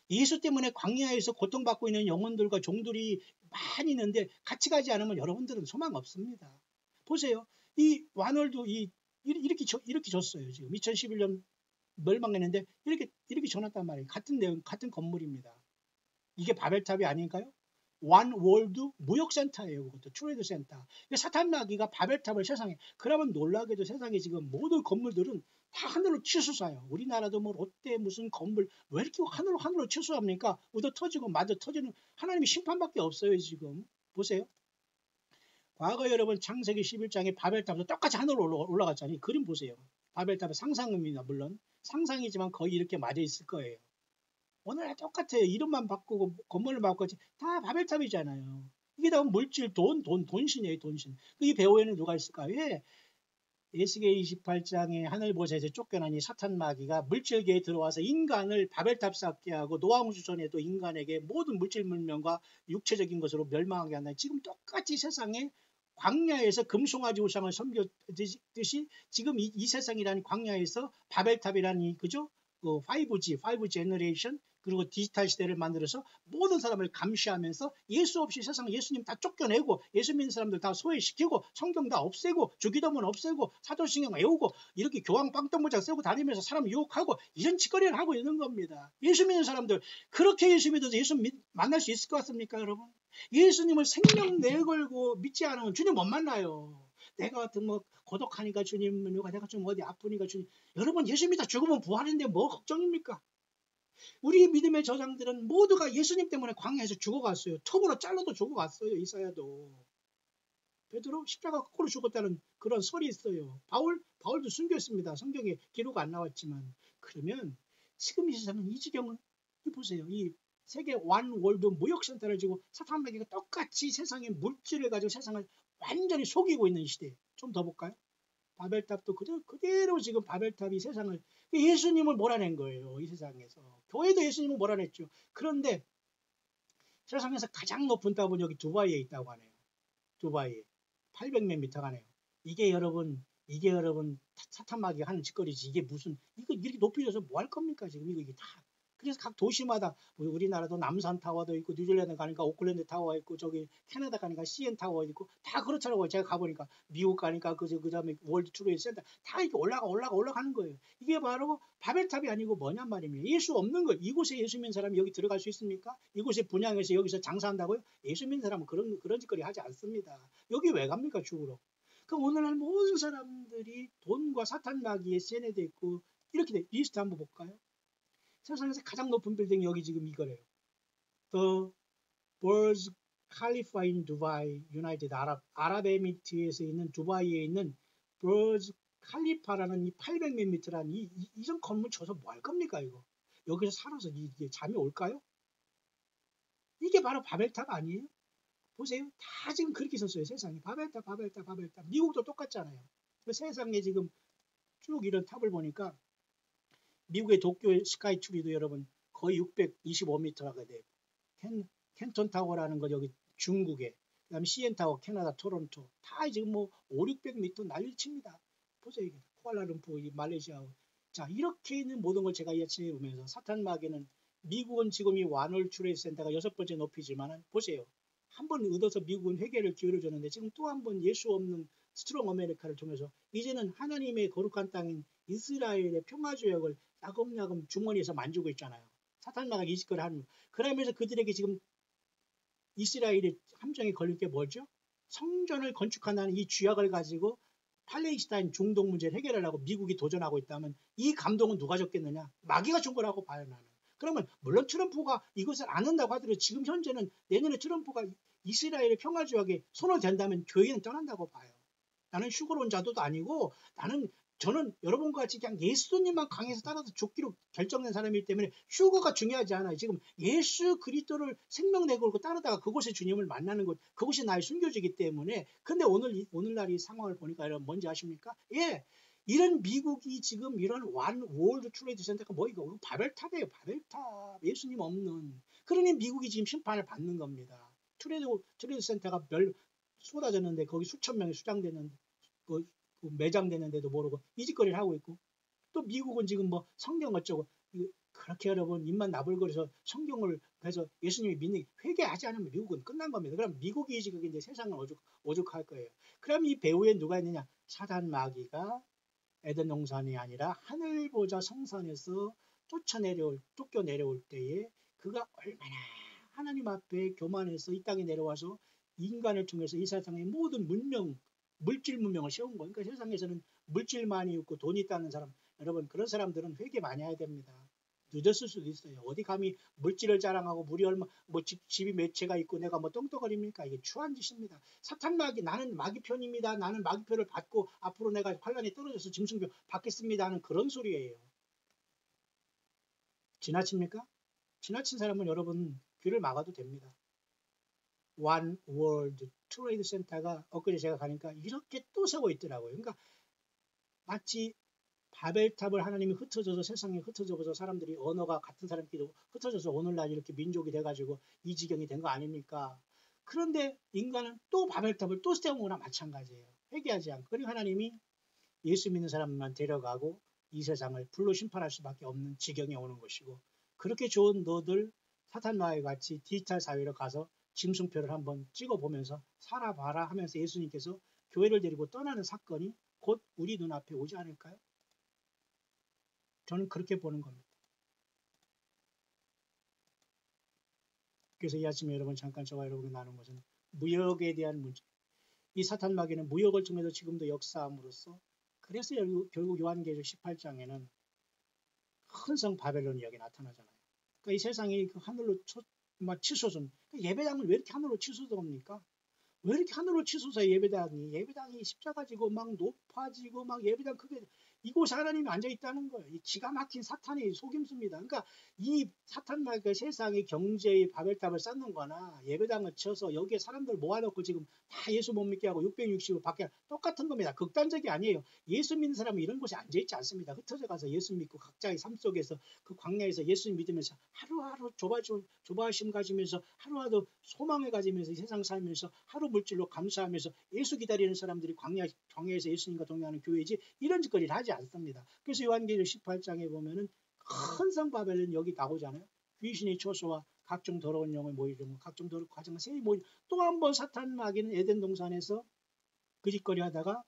예수 때문에 광야에서 고통받고 있는 영혼들과 종들이 많이 있는데 같이 가지 않으면 여러분들은 소망 없습니다. 보세요. 이 완월도 이렇게 줬어요. 지금 2011년 멸망했는데 이렇게 줘놨단 말이에요. 같은 내용, 같은 건물입니다. 이게 바벨탑이 아닌가요? 완월드 무역센터예요. 그것도 트레이드 센터. 사탄 마귀가 바벨탑을 세상에, 그러면 놀라게도 세상에 지금 모든 건물들은 다 하늘로 치솟아요. 우리나라도 뭐 롯데 무슨 건물 왜 이렇게 하늘로 치솟합니까? 얻어 터지고 마저 터지는 하나님의 심판밖에 없어요. 지금 보세요. 과거 여러분 창세기 11장에 바벨탑도 똑같이 하늘로 올라갔잖아요. 그림 보세요. 바벨탑은 상상입니다. 물론 상상이지만 거의 이렇게 맞아 있을 거예요. 오늘날 똑같아요. 이름만 바꾸고 건물을 바꾸지 다 바벨탑이잖아요. 이게 다 물질, 돈신이에요. 돈신. 이 배후에는 누가 있을까요? 예. 에스겔 28장에 하늘보좌에서 쫓겨난 이 사탄 마귀가 물질계에 들어와서 인간을 바벨탑 쌓게 하고 노아홍수 전에도 인간에게 모든 물질 문명과 육체적인 것으로 멸망하게 한다. 지금 똑같이 세상에 광야에서 금송아지 우상을 섬겼듯이 지금 이 세상이라는 광야에서 바벨탑이라는 그죠? 5G 제너레이션 그리고 디지털 시대를 만들어서 모든 사람을 감시하면서 예수 없이 세상 예수님 다 쫓겨내고 예수 믿는 사람들 다 소외시키고 성경 다 없애고 주기도문 없애고 사도신경 외우고 이렇게 교황 빵떡모자 쓰고 다니면서 사람 유혹하고 이런 짓거리를 하고 있는 겁니다. 예수 믿는 사람들 그렇게 예수 믿어서 예수 만날 수 있을 것 같습니까 여러분? 예수님을 생명 내걸고 믿지 않으면 주님 못 만나요. 내가 같은 뭐 고독하니까 주님, 내가 좀 어디 아프니까 주님. 여러분 예수 믿다 죽으면 부활인데 뭐 걱정입니까? 우리 믿음의 저장들은 모두가 예수님 때문에 광야에서 죽어갔어요. 톱으로 잘라도 죽어갔어요. 이사야도. 베드로 십자가 거꾸로 죽었다는 그런 설이 있어요. 바울도 순교했습니다. 성경에 기록 안 나왔지만. 그러면 지금 이 세상은 이 지경은 보세요. 이 세계 완월드 무역센터를 지고 사탄 마귀가 똑같이 세상의 물질을 가지고 세상을 완전히 속이고 있는 시대. 좀 더 볼까요? 바벨탑도 그대로 지금 바벨탑이 세상을 예수님을 몰아낸 거예요. 이 세상에서. 교회도 예수님을 몰아냈죠. 그런데 세상에서 가장 높은 탑은 여기 두바이에 있다고 하네요. 두바이에 800몇 미터가 네요. 이게 여러분 사탄 마귀가 하는 짓거리지. 이게 무슨 이렇게 높이져서 뭐 할 겁니까 지금 이게 다. 그래서 각 도시마다 우리나라도 남산 타워도 있고 뉴질랜드 가니까 오클랜드 타워 있고 저기 캐나다 가니까 CN 타워 있고 다 그렇더라고요. 제가 가보니까 미국 가니까 그다음에 월드 트레이드 센터 다 이렇게 올라가는 거예요. 이게 바로 바벨탑이 아니고 뭐냔 말입니다. 예수 없는 거예요. 이곳에 예수 믿는 사람이 여기 들어갈 수 있습니까? 이곳에 분양해서 여기서 장사한다고요? 예수 믿는 사람은 그런 짓거리 하지 않습니다. 여기 왜 갑니까 죽으러? 그럼 오늘날 모든 사람들이 돈과 사탄 마귀에 세뇌되어 있고 이렇게 돼. 리스트 한번 볼까요? 세상에서 가장 높은 빌딩이 여기 지금 이거래요. The Burj Khalifa in Dubai, United 아랍에미리트에서 있는 두바이에 있는 Burj Khalifa라는 이 800몇 미터라는 이런 건물 쳐서 뭐 할 겁니까 이거? 여기서 살아서 이게 잠이 올까요? 이게 바로 바벨탑 아니에요? 보세요. 다 지금 그렇게 썼어요. 세상에. 바벨탑. 미국도 똑같잖아요. 세상에 지금 쭉 이런 탑을 보니까 미국의 도쿄 스카이트리도 여러분 거의 625m가 돼요. 캔톤 타워라는 거 여기 중국에, 그다음에 CN 타워 캐나다 토론토 다 지금 뭐 500~600m 난리칩니다. 보세요. 이게 쿠알라룸푸 말레이시아. 자 이렇게 있는 모든 걸 제가 예측해 보면서 사탄 마귀는 미국은 지금 이 완월 트레이드 센터가 6번째 높이지만 보세요. 한 번 얻어서 미국은 회개를 기울여줬는데 지금 또 한 번 예수 없는 스트롱 아메리카를 통해서 이제는 하나님의 거룩한 땅인 이스라엘의 평화조약을 야금야금 주머니에서 만지고 있잖아요. 사탄 마귀가 이 짓거리를 하는 거. 그러면서 그들에게 지금 이스라엘의 함정에 걸릴 게 뭐죠? 성전을 건축한다는 이 쥐약을 가지고 팔레스타인 중동 문제를 해결하려고 미국이 도전하고 있다면 이 감동은 누가 줬겠느냐? 마귀가 준 거라고 봐요 나는. 그러면 물론 트럼프가 이것을 안 한다고 하더라도 지금 현재는 내년에 트럼프가 이스라엘의 평화조약에 손을 댄다면 교회는 떠난다고 봐요. 나는 휴거론자도 아니고 나는 저는 여러분과 같이 그냥 예수님만 강해서 따라서 죽기로 결정된 사람이기 때문에 휴거가 중요하지 않아요. 지금 예수 그리스도를 생명 내걸고 따르다가 그곳에 주님을 만나는 것, 그것이 나의 순교지이기 때문에. 근데 오늘날 이 상황을 보니까 여러분 뭔지 아십니까? 예. 이런 미국이 지금 이런 완 월드 트레이드 센터가 뭐 이거 바벨탑이에요. 바벨탑. 예수님 없는. 그러니 미국이 지금 심판을 받는 겁니다. 트레이드 센터가 쏟아졌는데 거기 수천 명이 수장됐는데 그 매장되는데도 모르고 이 짓거리를 하고 있고, 또 미국은 지금 뭐 성경 어쩌고 그렇게 여러분 입만 나불거려서 성경을 그래서 예수님이 믿는 회개하지 않으면 미국은 끝난 겁니다. 그럼 미국이 지금 이제 세상을 오죽할 거예요. 그럼 이 배후에 누가 있느냐? 사단 마귀가 에덴 동산이 아니라 하늘 보좌 성산에서 쫓겨 내려올 때에 그가 얼마나 하나님 앞에 교만해서 이 땅에 내려와서 인간을 통해서 이 세상의 모든 물질 문명을 세운 거예요. 그러니까 세상에서는 물질만이 있고 돈이 있다는 사람, 여러분 그런 사람들은 회개 많이 해야 됩니다. 늦었을 수도 있어요. 어디 감히 물질을 자랑하고 물이 얼마 뭐 집이 몇 채가 있고 내가 뭐 똥떡거립니까? 이게 추한 짓입니다. 사탄 마귀 나는 마귀 편입니다. 나는 마귀 편을 받고 앞으로 내가 환란에 떨어져서 짐승표 받겠습니다 하는 그런 소리예요. 지나칩니까? 지나친 사람은 여러분 귀를 막아도 됩니다. One World Trade Center가 엊그제 제가 가니까 이렇게 또 세워 있더라고요. 그러니까 마치 바벨탑을 하나님이 흩어져서 세상에 흩어져서 사람들이 언어가 같은 사람끼리 흩어져서 오늘날 이렇게 민족이 돼가지고 이 지경이 된 거 아닙니까? 그런데 인간은 또 바벨탑을 또 세우거나 마찬가지예요. 회개하지 않고. 그리고 하나님이 예수 믿는 사람만 데려가고 이 세상을 불로 심판할 수밖에 없는 지경에 오는 것이고, 그렇게 좋은 너들 사탄마귀 같이 디지털 사회로 가서 짐승표를 한번 찍어보면서 살아봐라 하면서 예수님께서 교회를 데리고 떠나는 사건이 곧 우리 눈앞에 오지 않을까요? 저는 그렇게 보는 겁니다. 그래서 이 아침에 여러분 잠깐 저와 여러분이 나눈 것은 무역에 대한 문제. 이 사탄 마귀는 무역을 통해서 지금도 역사함으로써, 그래서 결국 요한계시록 18장에는 큰 성 바벨론 이야기 나타나잖아요. 그러니까 이 세상이 그 하늘로 치솟은 예배당을 왜 이렇게 하늘로 치솟습니까? 왜 이렇게 하늘로 치솟아? 예배당이 십자가 지고 막 높아지고 막 예배당 크게, 이곳에 하나님이 앉아 있다는 거예요. 이 기가 막힌 사탄의 속임수입니다. 그러니까 이 사탄 마귀가 세상의 경제의 바벨탑을 쌓는 거나 예배당을 쳐서 여기에 사람들 모아놓고 지금 다 예수 못 믿게 하고 660을 밖에 똑같은 겁니다. 극단적이 아니에요. 예수 믿는 사람은 이런 곳에 앉아있지 않습니다. 흩어져 가서 예수 믿고 각자의 삶 속에서 그 광야에서 예수 믿으면서 하루하루 조바심 가지면서 하루하루 소망을 가지면서 이 세상 살면서 하루 물질로 감사하면서 예수 기다리는 사람들이 광야에서 예수님과 동행하는 교회지, 이런 짓거리를 하지 않습니다. 그래서 요한계시록 18장에 보면은 큰 성 바벨론 여기 나오잖아요. 귀신이 초소와 각종 더러운 영을 모이고 각종 더러운 과정을 세이 모이, 또 한 번 사탄 마귀는 에덴 동산에서 그 짓거리 하다가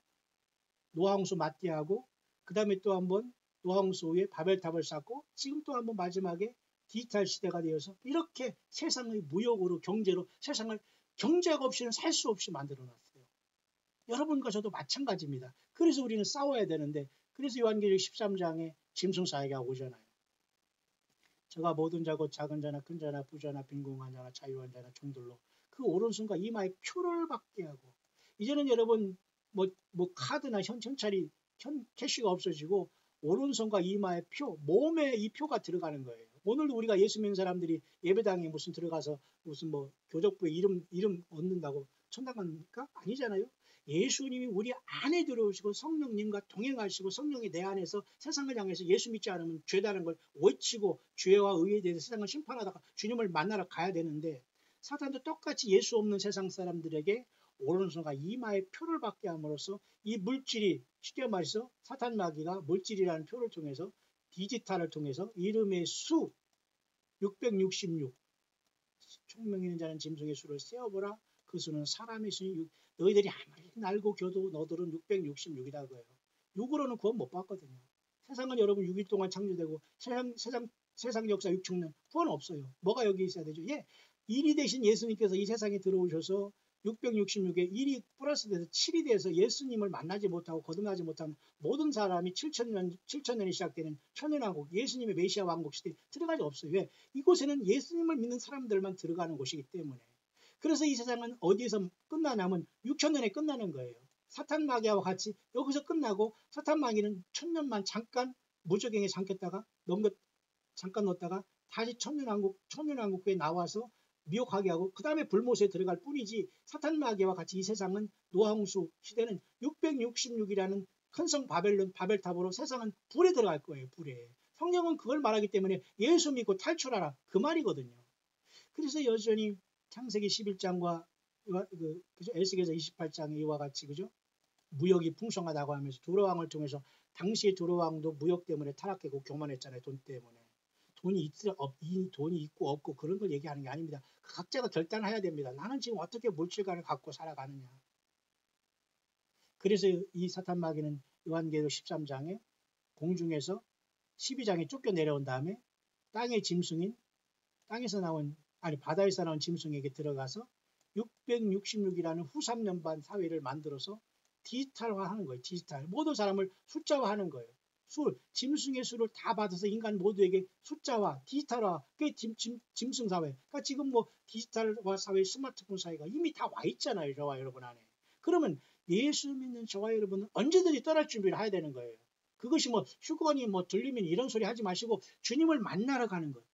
노아홍수 맞대하고, 그 다음에 또 한 번 노아홍수 후에 바벨탑을 쌓고, 지금 또 한 번 마지막에 디지털 시대가 되어서 이렇게 세상의 무역으로 경제로 세상을 경제가 없이는 살 수 없이 만들어 놨어요. 여러분과 저도 마찬가지입니다. 그래서 우리는 싸워야 되는데, 그래서 요한계시록 13장에 짐승 사회가 오잖아요. 저가 모든 자고 작은 자나 큰 자나 부자나 빈궁한 자나 자유한 자나 종들로 그 오른손과 이마에 표를 받게 하고, 이제는 여러분 뭐 카드나 현찰이 캐시가 없어지고 오른손과 이마에 표, 몸에 이 표가 들어가는 거예요. 오늘도 우리가 예수 믿는 사람들이 예배당에 무슨 들어가서 무슨 뭐 교적부에 이름 얻는다고 천당 갑니까? 아니잖아요. 예수님이 우리 안에 들어오시고 성령님과 동행하시고 성령이 내 안에서 세상을 향해서 예수 믿지 않으면 죄다는 걸 외치고 죄와 의에 대해서 세상을 심판하다가 주님을 만나러 가야 되는데, 사탄도 똑같이 예수 없는 세상 사람들에게 오른손과 이마에 표를 받게 함으로써 이 물질이, 쉽게 말해서 사탄 마귀가 물질이라는 표를 통해서 디지털을 통해서 이름의 수 666 총명 있는 자는 짐승의 수를 세어보라. 그 수는 사람의 수니 너희들이 아무리 날고 겨도 너들은 666이다 그래요. 6으로는 구원 못 받거든요. 세상은 여러분 6일 동안 창조되고 세상 역사 6천년 구원 없어요. 뭐가 여기 있어야 되죠? 예, 1이 되신 예수님께서 이 세상에 들어오셔서 666에 1이 플러스 돼서 7이 돼서 예수님을 만나지 못하고 거듭나지 못한 모든 사람이 7천년이 시작되는 천년왕국, 예수님의 메시아 왕국 시대에 들어가지 없어요. 왜? 이곳에는 예수님을 믿는 사람들만 들어가는 곳이기 때문에. 그래서 이 세상은 어디에서 끝나냐면 6천년에 끝나는 거예요. 사탄 마귀와 같이 여기서 끝나고 사탄 마귀는 1000년만 잠깐 무적행에 잠겼다가 잠깐 넣었다가 다시 천년왕국에 나와서 미혹하게 하고 그 다음에 불못에 들어갈 뿐이지 사탄 마귀와 같이 이 세상은 노아홍수 시대는 666이라는 큰 성 바벨탑으로 세상은 불에 들어갈 거예요. 불에. 성경은 그걸 말하기 때문에 예수 믿고 탈출하라 그 말이거든요. 그래서 여전히 창세기 11장과 그죠? 에스겔서 28장에 이와 같이 그죠? 무역이 풍성하다고 하면서 두로왕을 통해서 당시의 두로왕도 무역 때문에 타락했고 교만했잖아요. 돈 때문에. 돈이 있고 없고 그런 걸 얘기하는 게 아닙니다. 각자가 결단해야 됩니다. 나는 지금 어떻게 물질관을 갖고 살아가느냐. 그래서 이 사탄 마귀는 요한계시록 13장에 공중에서 12장에 쫓겨 내려온 다음에 바다에서 나온 짐승에게 들어가서 666이라는 후 3년반 사회를 만들어서 디지털화하는 거예요. 디지털. 모든 사람을 숫자화하는 거예요. 짐승의 수를 다 받아서 인간 모두에게 숫자화, 디지털화, 그게 짐승 사회. 그러니까 지금 뭐 디지털화 사회, 스마트폰 사회가 이미 다 와 있잖아요. 저와 여러분 안에. 그러면 예수 믿는 저와 여러분은 언제든지 떠날 준비를 해야 되는 거예요. 그것이 뭐 휴건이 뭐 들리면 이런 소리 하지 마시고 주님을 만나러 가는 거예요.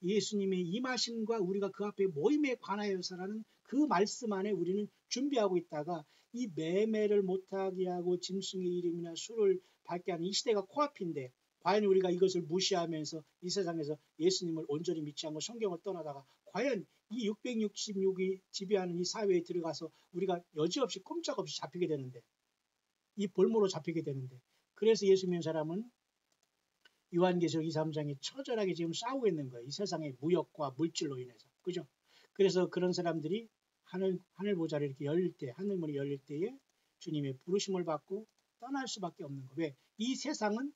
예수님의 임하심과 우리가 그 앞에 모임에 관하여서라는 그 말씀 안에 우리는 준비하고 있다가 이 매매를 못하게 하고 짐승의 이름이나 수를 밝게 하는 이 시대가 코앞인데 과연 우리가 이것을 무시하면서 이 세상에서 예수님을 온전히 믿지 않고 성경을 떠나다가 과연 이 666이 지배하는 이 사회에 들어가서 우리가 여지없이 꼼짝없이 잡히게 되는데 이 볼모로 잡히게 되는데 그래서 예수 믿는 사람은 요한계시록 2, 3장에 처절하게 지금 싸우고 있는 거예요. 이 세상의 무역과 물질로 인해서. 그죠? 그래서 그런 사람들이 하늘 보좌를 이렇게 열릴 때, 하늘문이 열릴 때에 주님의 부르심을 받고 떠날 수밖에 없는 거예요. 왜? 이 세상은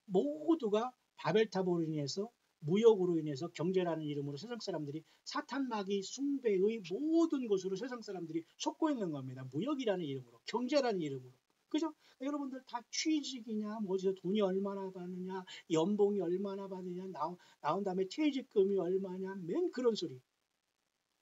모두가 바벨탑으로 인해서 무역으로 인해서 경제라는 이름으로 세상 사람들이 사탄 마귀 숭배의 모든 것으로 세상 사람들이 속고 있는 겁니다. 무역이라는 이름으로, 경제라는 이름으로. 그죠? 여러분들 다 취직이냐, 뭐지, 돈이 얼마나 받느냐, 연봉이 얼마나 받느냐, 나온 다음에 퇴직금이 얼마냐, 맨 그런 소리.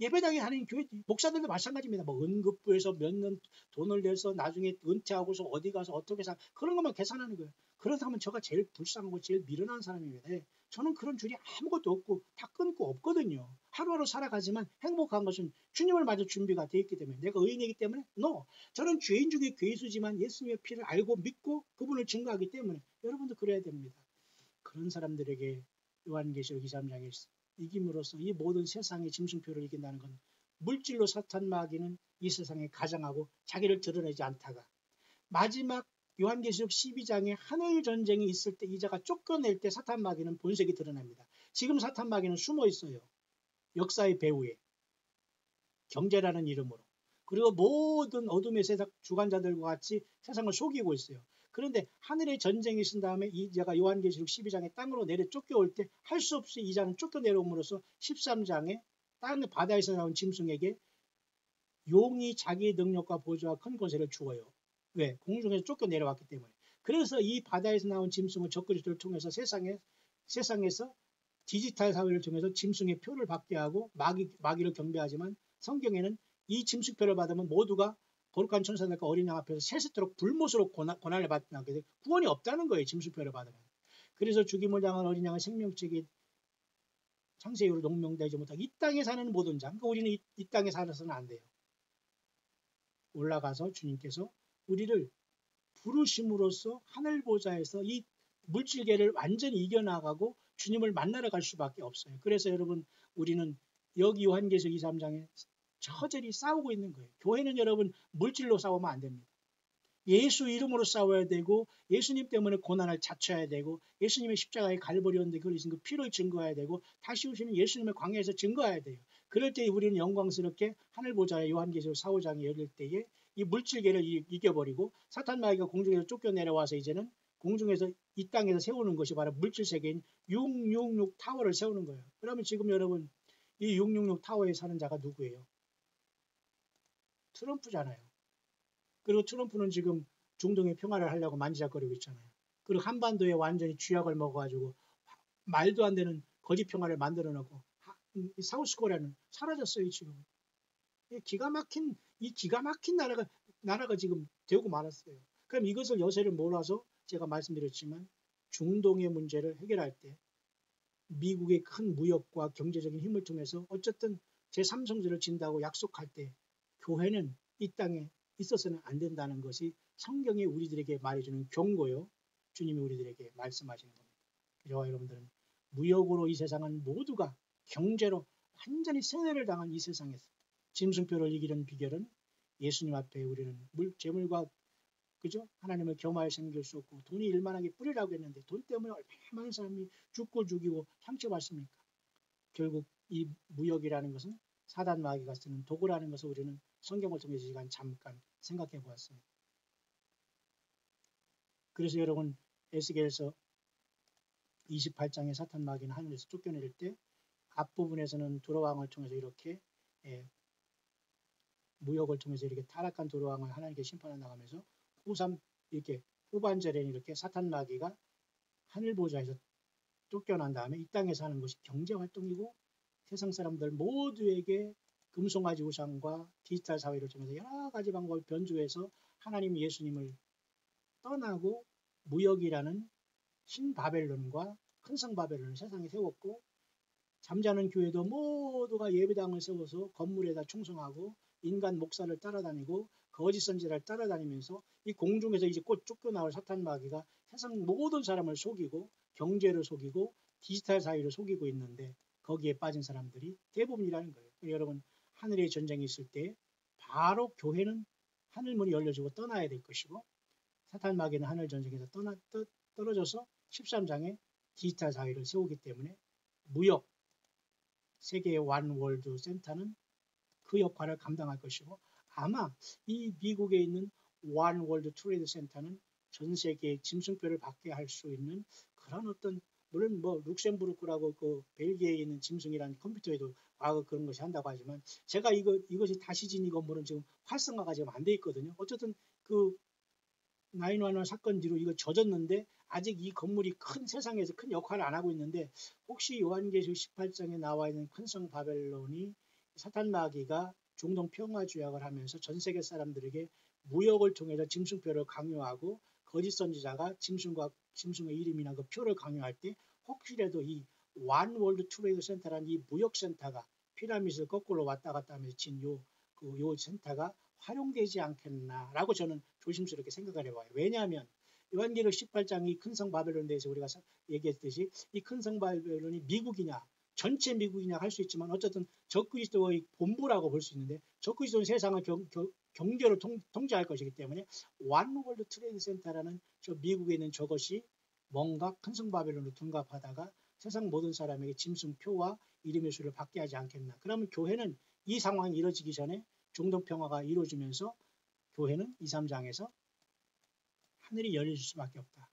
예배당에 하는 교회 목사들도 마찬가지입니다. 뭐 은급부에서 몇 년 돈을 내서 나중에 은퇴하고서 어디 가서 어떻게 사 그런 것만 계산하는 거예요. 그렇다면 제가 제일 불쌍하고 제일 미련한 사람입니다. 저는 그런 줄이 아무것도 없고 다 끊고 없거든요. 하루하루 살아가지만 행복한 것은 주님을 맞을 준비가 되어 있기 때문에 내가 의인이기 때문에 저는 죄인 중에 괴수지만 예수님의 피를 알고 믿고 그분을 증거하기 때문에 여러분도 그래야 됩니다. 그런 사람들에게 요한계시록 23장에 이김으로써 이 모든 세상의 짐승표를 이긴다는 건 물질로 사탄 마귀는 이 세상에 가장하고 자기를 드러내지 않다가 마지막 요한계시록 12장에 하늘 전쟁이 있을 때 이자가 쫓겨낼 때 사탄 마귀는 본색이 드러납니다. 지금 사탄 마귀는 숨어 있어요. 역사의 배후에 경제라는 이름으로 그리고 모든 어둠의 세상 주관자들과 같이 세상을 속이고 있어요. 그런데 하늘의 전쟁이 있은 다음에 이자가 요한계시록 12장에 땅으로 내려 쫓겨올 때 할 수 없이 이자는 쫓겨내려옴으로써 13장에 땅 바다에서 나온 짐승에게 용이 자기의 능력과 보좌와 큰 권세를 주어요. 왜? 공중에서 쫓겨내려왔기 때문에. 그래서 이 바다에서 나온 짐승은 적그리스도를 통해서 세상에서 디지털 사회를 통해서 짐승의 표를 받게 하고 마귀를 경배하지만 성경에는 이 짐승표를 받으면 모두가 거룩한 천사들과 어린 양 앞에서 세세토록 불못으로 고난을 받게 돼 구원이 없다는 거예요. 짐승표를 받으면. 그래서 죽임을 당한 어린 양의 생명책이 창세 이후로 농명되지 못하고 이 땅에 사는 모든 자. 그러니까 우리는 이 땅에 살아서는 안 돼요. 올라가서 주님께서 우리를 부르심으로써 하늘 보좌에서 이 물질계를 완전히 이겨나가고 주님을 만나러 갈 수밖에 없어요. 그래서 여러분 우리는 여기 요한계시록 2, 3장에 처절히 싸우고 있는 거예요. 교회는 여러분 물질로 싸우면 안 됩니다. 예수 이름으로 싸워야 되고 예수님 때문에 고난을 자처해야 되고 예수님의 십자가에 갈보리온데 그리신 그 피를 증거해야 되고 다시 오시는 예수님의 광야에서 증거해야 돼요. 그럴 때 우리는 영광스럽게 하늘 보좌에 요한계시록 4, 5장이 열릴 때에 이 물질계를 이겨버리고 사탄 마귀가 공중에서 쫓겨내려와서 이제는 공중에서 이 땅에서 세우는 것이 바로 물질 세계인 666 타워를 세우는 거예요. 그러면 지금 여러분 이 666 타워에 사는 자가 누구예요? 트럼프잖아요. 그리고 트럼프는 지금 중동의 평화를 하려고 만지작거리고 있잖아요. 그리고 한반도에 완전히 쥐약을 먹어가지고 말도 안 되는 거짓 평화를 만들어 놓고 사우스 코리아는 사라졌어요. 지금 이 기가 막힌 나라가 나라가 지금 되고 말았어요. 그럼 이것을 여세를 몰아서 제가 말씀드렸지만 중동의 문제를 해결할 때 미국의 큰 무역과 경제적인 힘을 통해서 어쨌든 제3성전을 진다고 약속할 때 교회는 이 땅에 있어서는 안 된다는 것이 성경이 우리들에게 말해주는 경고요. 주님이 우리들에게 말씀하시는 겁니다. 저와 여러분들은 무역으로 이 세상은 모두가 경제로 완전히 세뇌를 당한 이 세상에서 짐승표를 이기는 비결은 예수님 앞에 우리는 재물과 그죠? 하나님을 겸하여 섬길 수 없고 돈이 일만하게 뿌리라고 했는데 돈 때문에 얼마나 많은 사람이 죽고 죽이고 상처받습니까? 결국 이 무역이라는 것은 사단 마귀가 쓰는 도구라는 것을 우리는 성경을 통해서 시간 잠깐 생각해 보았습니다. 그래서 여러분 에스겔서 28장의 사탄 마귀는 하늘에서 쫓겨내릴 때 앞부분에서는 두로왕을 통해서 이렇게 무역을 통해서 이렇게 타락한 두로왕을 하나님께 심판해 나가면서 이렇게 후반절에는 이렇게 사탄 마귀가 하늘 보좌에서 쫓겨난 다음에 이 땅에서 하는 것이 경제 활동이고 세상 사람들 모두에게 금송아지 우상과 디지털 사회를 통해서 여러 가지 방법을 변주해서 하나님 예수님을 떠나고 무역이라는 신바벨론과 큰성 바벨론을 세상에 세웠고 잠자는 교회도 모두가 예배당을 세워서 건물에다 충성하고 인간 목사를 따라다니고 거짓 선지자를 따라다니면서 이 공중에서 이제 곧 쫓겨나올 사탄 마귀가 세상 모든 사람을 속이고 경제를 속이고 디지털 사회를 속이고 있는데 거기에 빠진 사람들이 대부분이라는 거예요. 여러분 하늘의 전쟁이 있을 때 바로 교회는 하늘문이 열려지고 떠나야 될 것이고 사탄 마귀는 하늘 전쟁에서 떨어져서 13장에 디지털 사회를 세우기 때문에 무역 세계의 완월드 센터는 그 역할을 감당할 것이고 아마 이 미국에 있는 완월드 트레이드 센터는 전 세계의 짐승표를 받게 할 수 있는 그런 어떤 물론 뭐 룩셈부르크라고 그 벨기에에 있는 짐승이라는 컴퓨터에도 과거 그런 것이 한다고 하지만 제가 이것이 다시진 이 건물은 지금 활성화가 지금 안 돼 있거든요. 어쨌든 그 911 사건 뒤로 이거 젖었는데 아직 이 건물이 큰 세상에서 큰 역할을 안 하고 있는데 혹시 요한계시록 18장에 나와 있는 큰성 바벨론이 사탄 마귀가 중동 평화 조약을 하면서 전 세계 사람들에게 무역을 통해서 짐승표를 강요하고 거짓 선지자가 짐승의 이름이나 그 표를 강요할 때 혹시라도 이 완월드 트레이드 센터라는 이 무역 센터가 피라미드를 거꾸로 왔다 갔다 하면서 진 요 센터가 활용되지 않겠나라고 저는 조심스럽게 생각을 해봐요. 왜냐하면 요한계시록 18장이 큰성 바벨론에 대해서 우리가 얘기했듯이 이 큰성 바벨론이 미국이냐 전체 미국이냐 할 수 있지만 어쨌든 적그리스도의 본부라고 볼 수 있는데 적그리스도는 세상을 경제로 통제할 것이기 때문에 완월드 트레이드 센터라는 저 미국에 있는 저것이 뭔가 큰성 바벨론으로 둔갑하다가 세상 모든 사람에게 짐승표와 이름의 수를 받게 하지 않겠나. 그러면 교회는 이 상황이 이루어지기 전에 중동 평화가 이루어지면서 교회는 2, 3장에서 하늘이 열려질 수밖에 없다.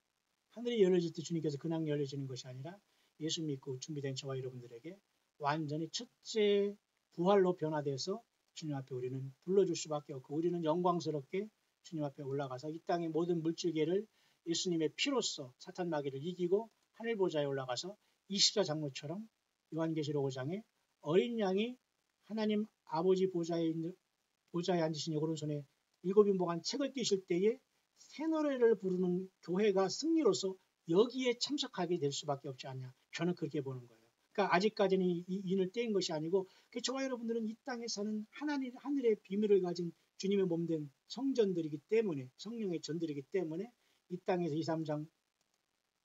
하늘이 열려질 때 주님께서 그냥 열려지는 것이 아니라 예수 믿고 준비된 저와 여러분들에게 완전히 첫째 부활로 변화돼서 주님 앞에 우리는 불러줄 수밖에 없고 우리는 영광스럽게 주님 앞에 올라가서 이 땅의 모든 물질계를 예수님의 피로써 사탄 마귀를 이기고 하늘 보좌에 올라가서 20자 장로처럼 요한계시록 5장에 어린 양이 하나님 아버지 보좌에 앉으신 오른손에 일곱인봉한 책을 띄실 때에 새 노래를 부르는 교회가 승리로서 여기에 참석하게 될 수밖에 없지 않냐. 저는 그렇게 보는 거예요. 그러니까 아직까지는 이 인을 떼인 것이 아니고 저와 여러분들은 이 땅에 사는 하늘의 비밀을 가진 주님의 몸된 성전들이기 때문에 성령의 전들이기 때문에 이 땅에서 2, 3장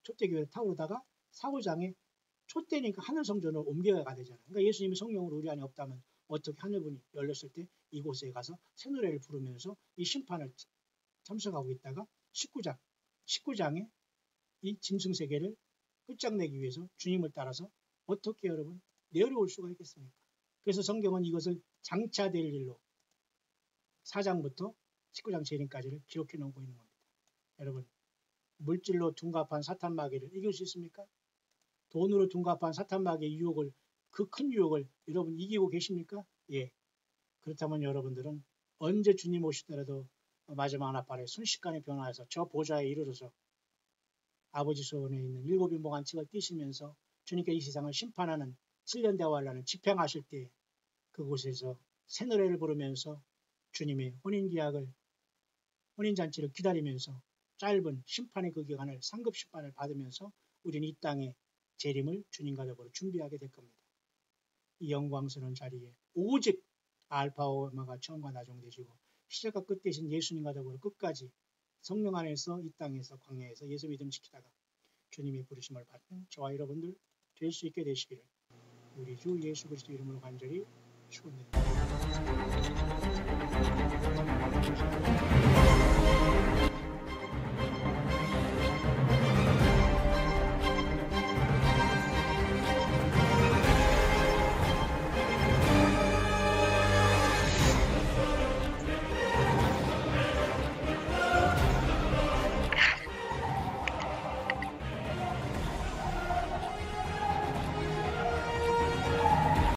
촛대교회를 타오르다가 4, 5장에 촛대니까 하늘 성전으로 옮겨가야 되잖아요. 그러니까 예수님이 성령으로 우리 안에 없다면 어떻게 하늘문이 열렸을 때 이곳에 가서 새 노래를 부르면서 이 심판을 참석하고 있다가 19장에 이 짐승세계를 끝장내기 위해서 주님을 따라서 어떻게 여러분 내려올 수가 있겠습니까? 그래서 성경은 이것을 장차될 일로 4장부터 19장 재림까지를 기록해 놓고 있는 겁니다. 여러분 물질로 둔갑한 사탄 마귀를 이길 수 있습니까? 돈으로 둔갑한 사탄 마귀의 유혹을 그 큰 유혹을 여러분 이기고 계십니까? 예. 그렇다면 여러분들은 언제 주님 오시더라도 마지막 나팔에 순식간에 변화해서 저 보좌에 이르러서 아버지 손에 있는 일곱인봉한 책을 띄시면서 주님께 이 세상을 심판하는 7년 대화하는 집행하실 때 그곳에서 새 노래를 부르면서 주님의 혼인계약을 혼인잔치를 기다리면서 짧은 심판의 그 기간을 상급 심판을 받으면서 우리는 이 땅의 재림을 주님과 더불어 준비하게 될 겁니다. 이 영광스러운 자리에 오직 알파와 오메가가 처음과 나중 되시고 시작과 끝 되신 예수님과 더불어 끝까지 성령 안에서 이 땅에서 광야에서 예수 믿음 지키다가 주님의 부르심을 받는 저와 여러분들 될 수 있게 되시기를 우리 주 예수 그리스도 이름으로 간절히 축원드립니다.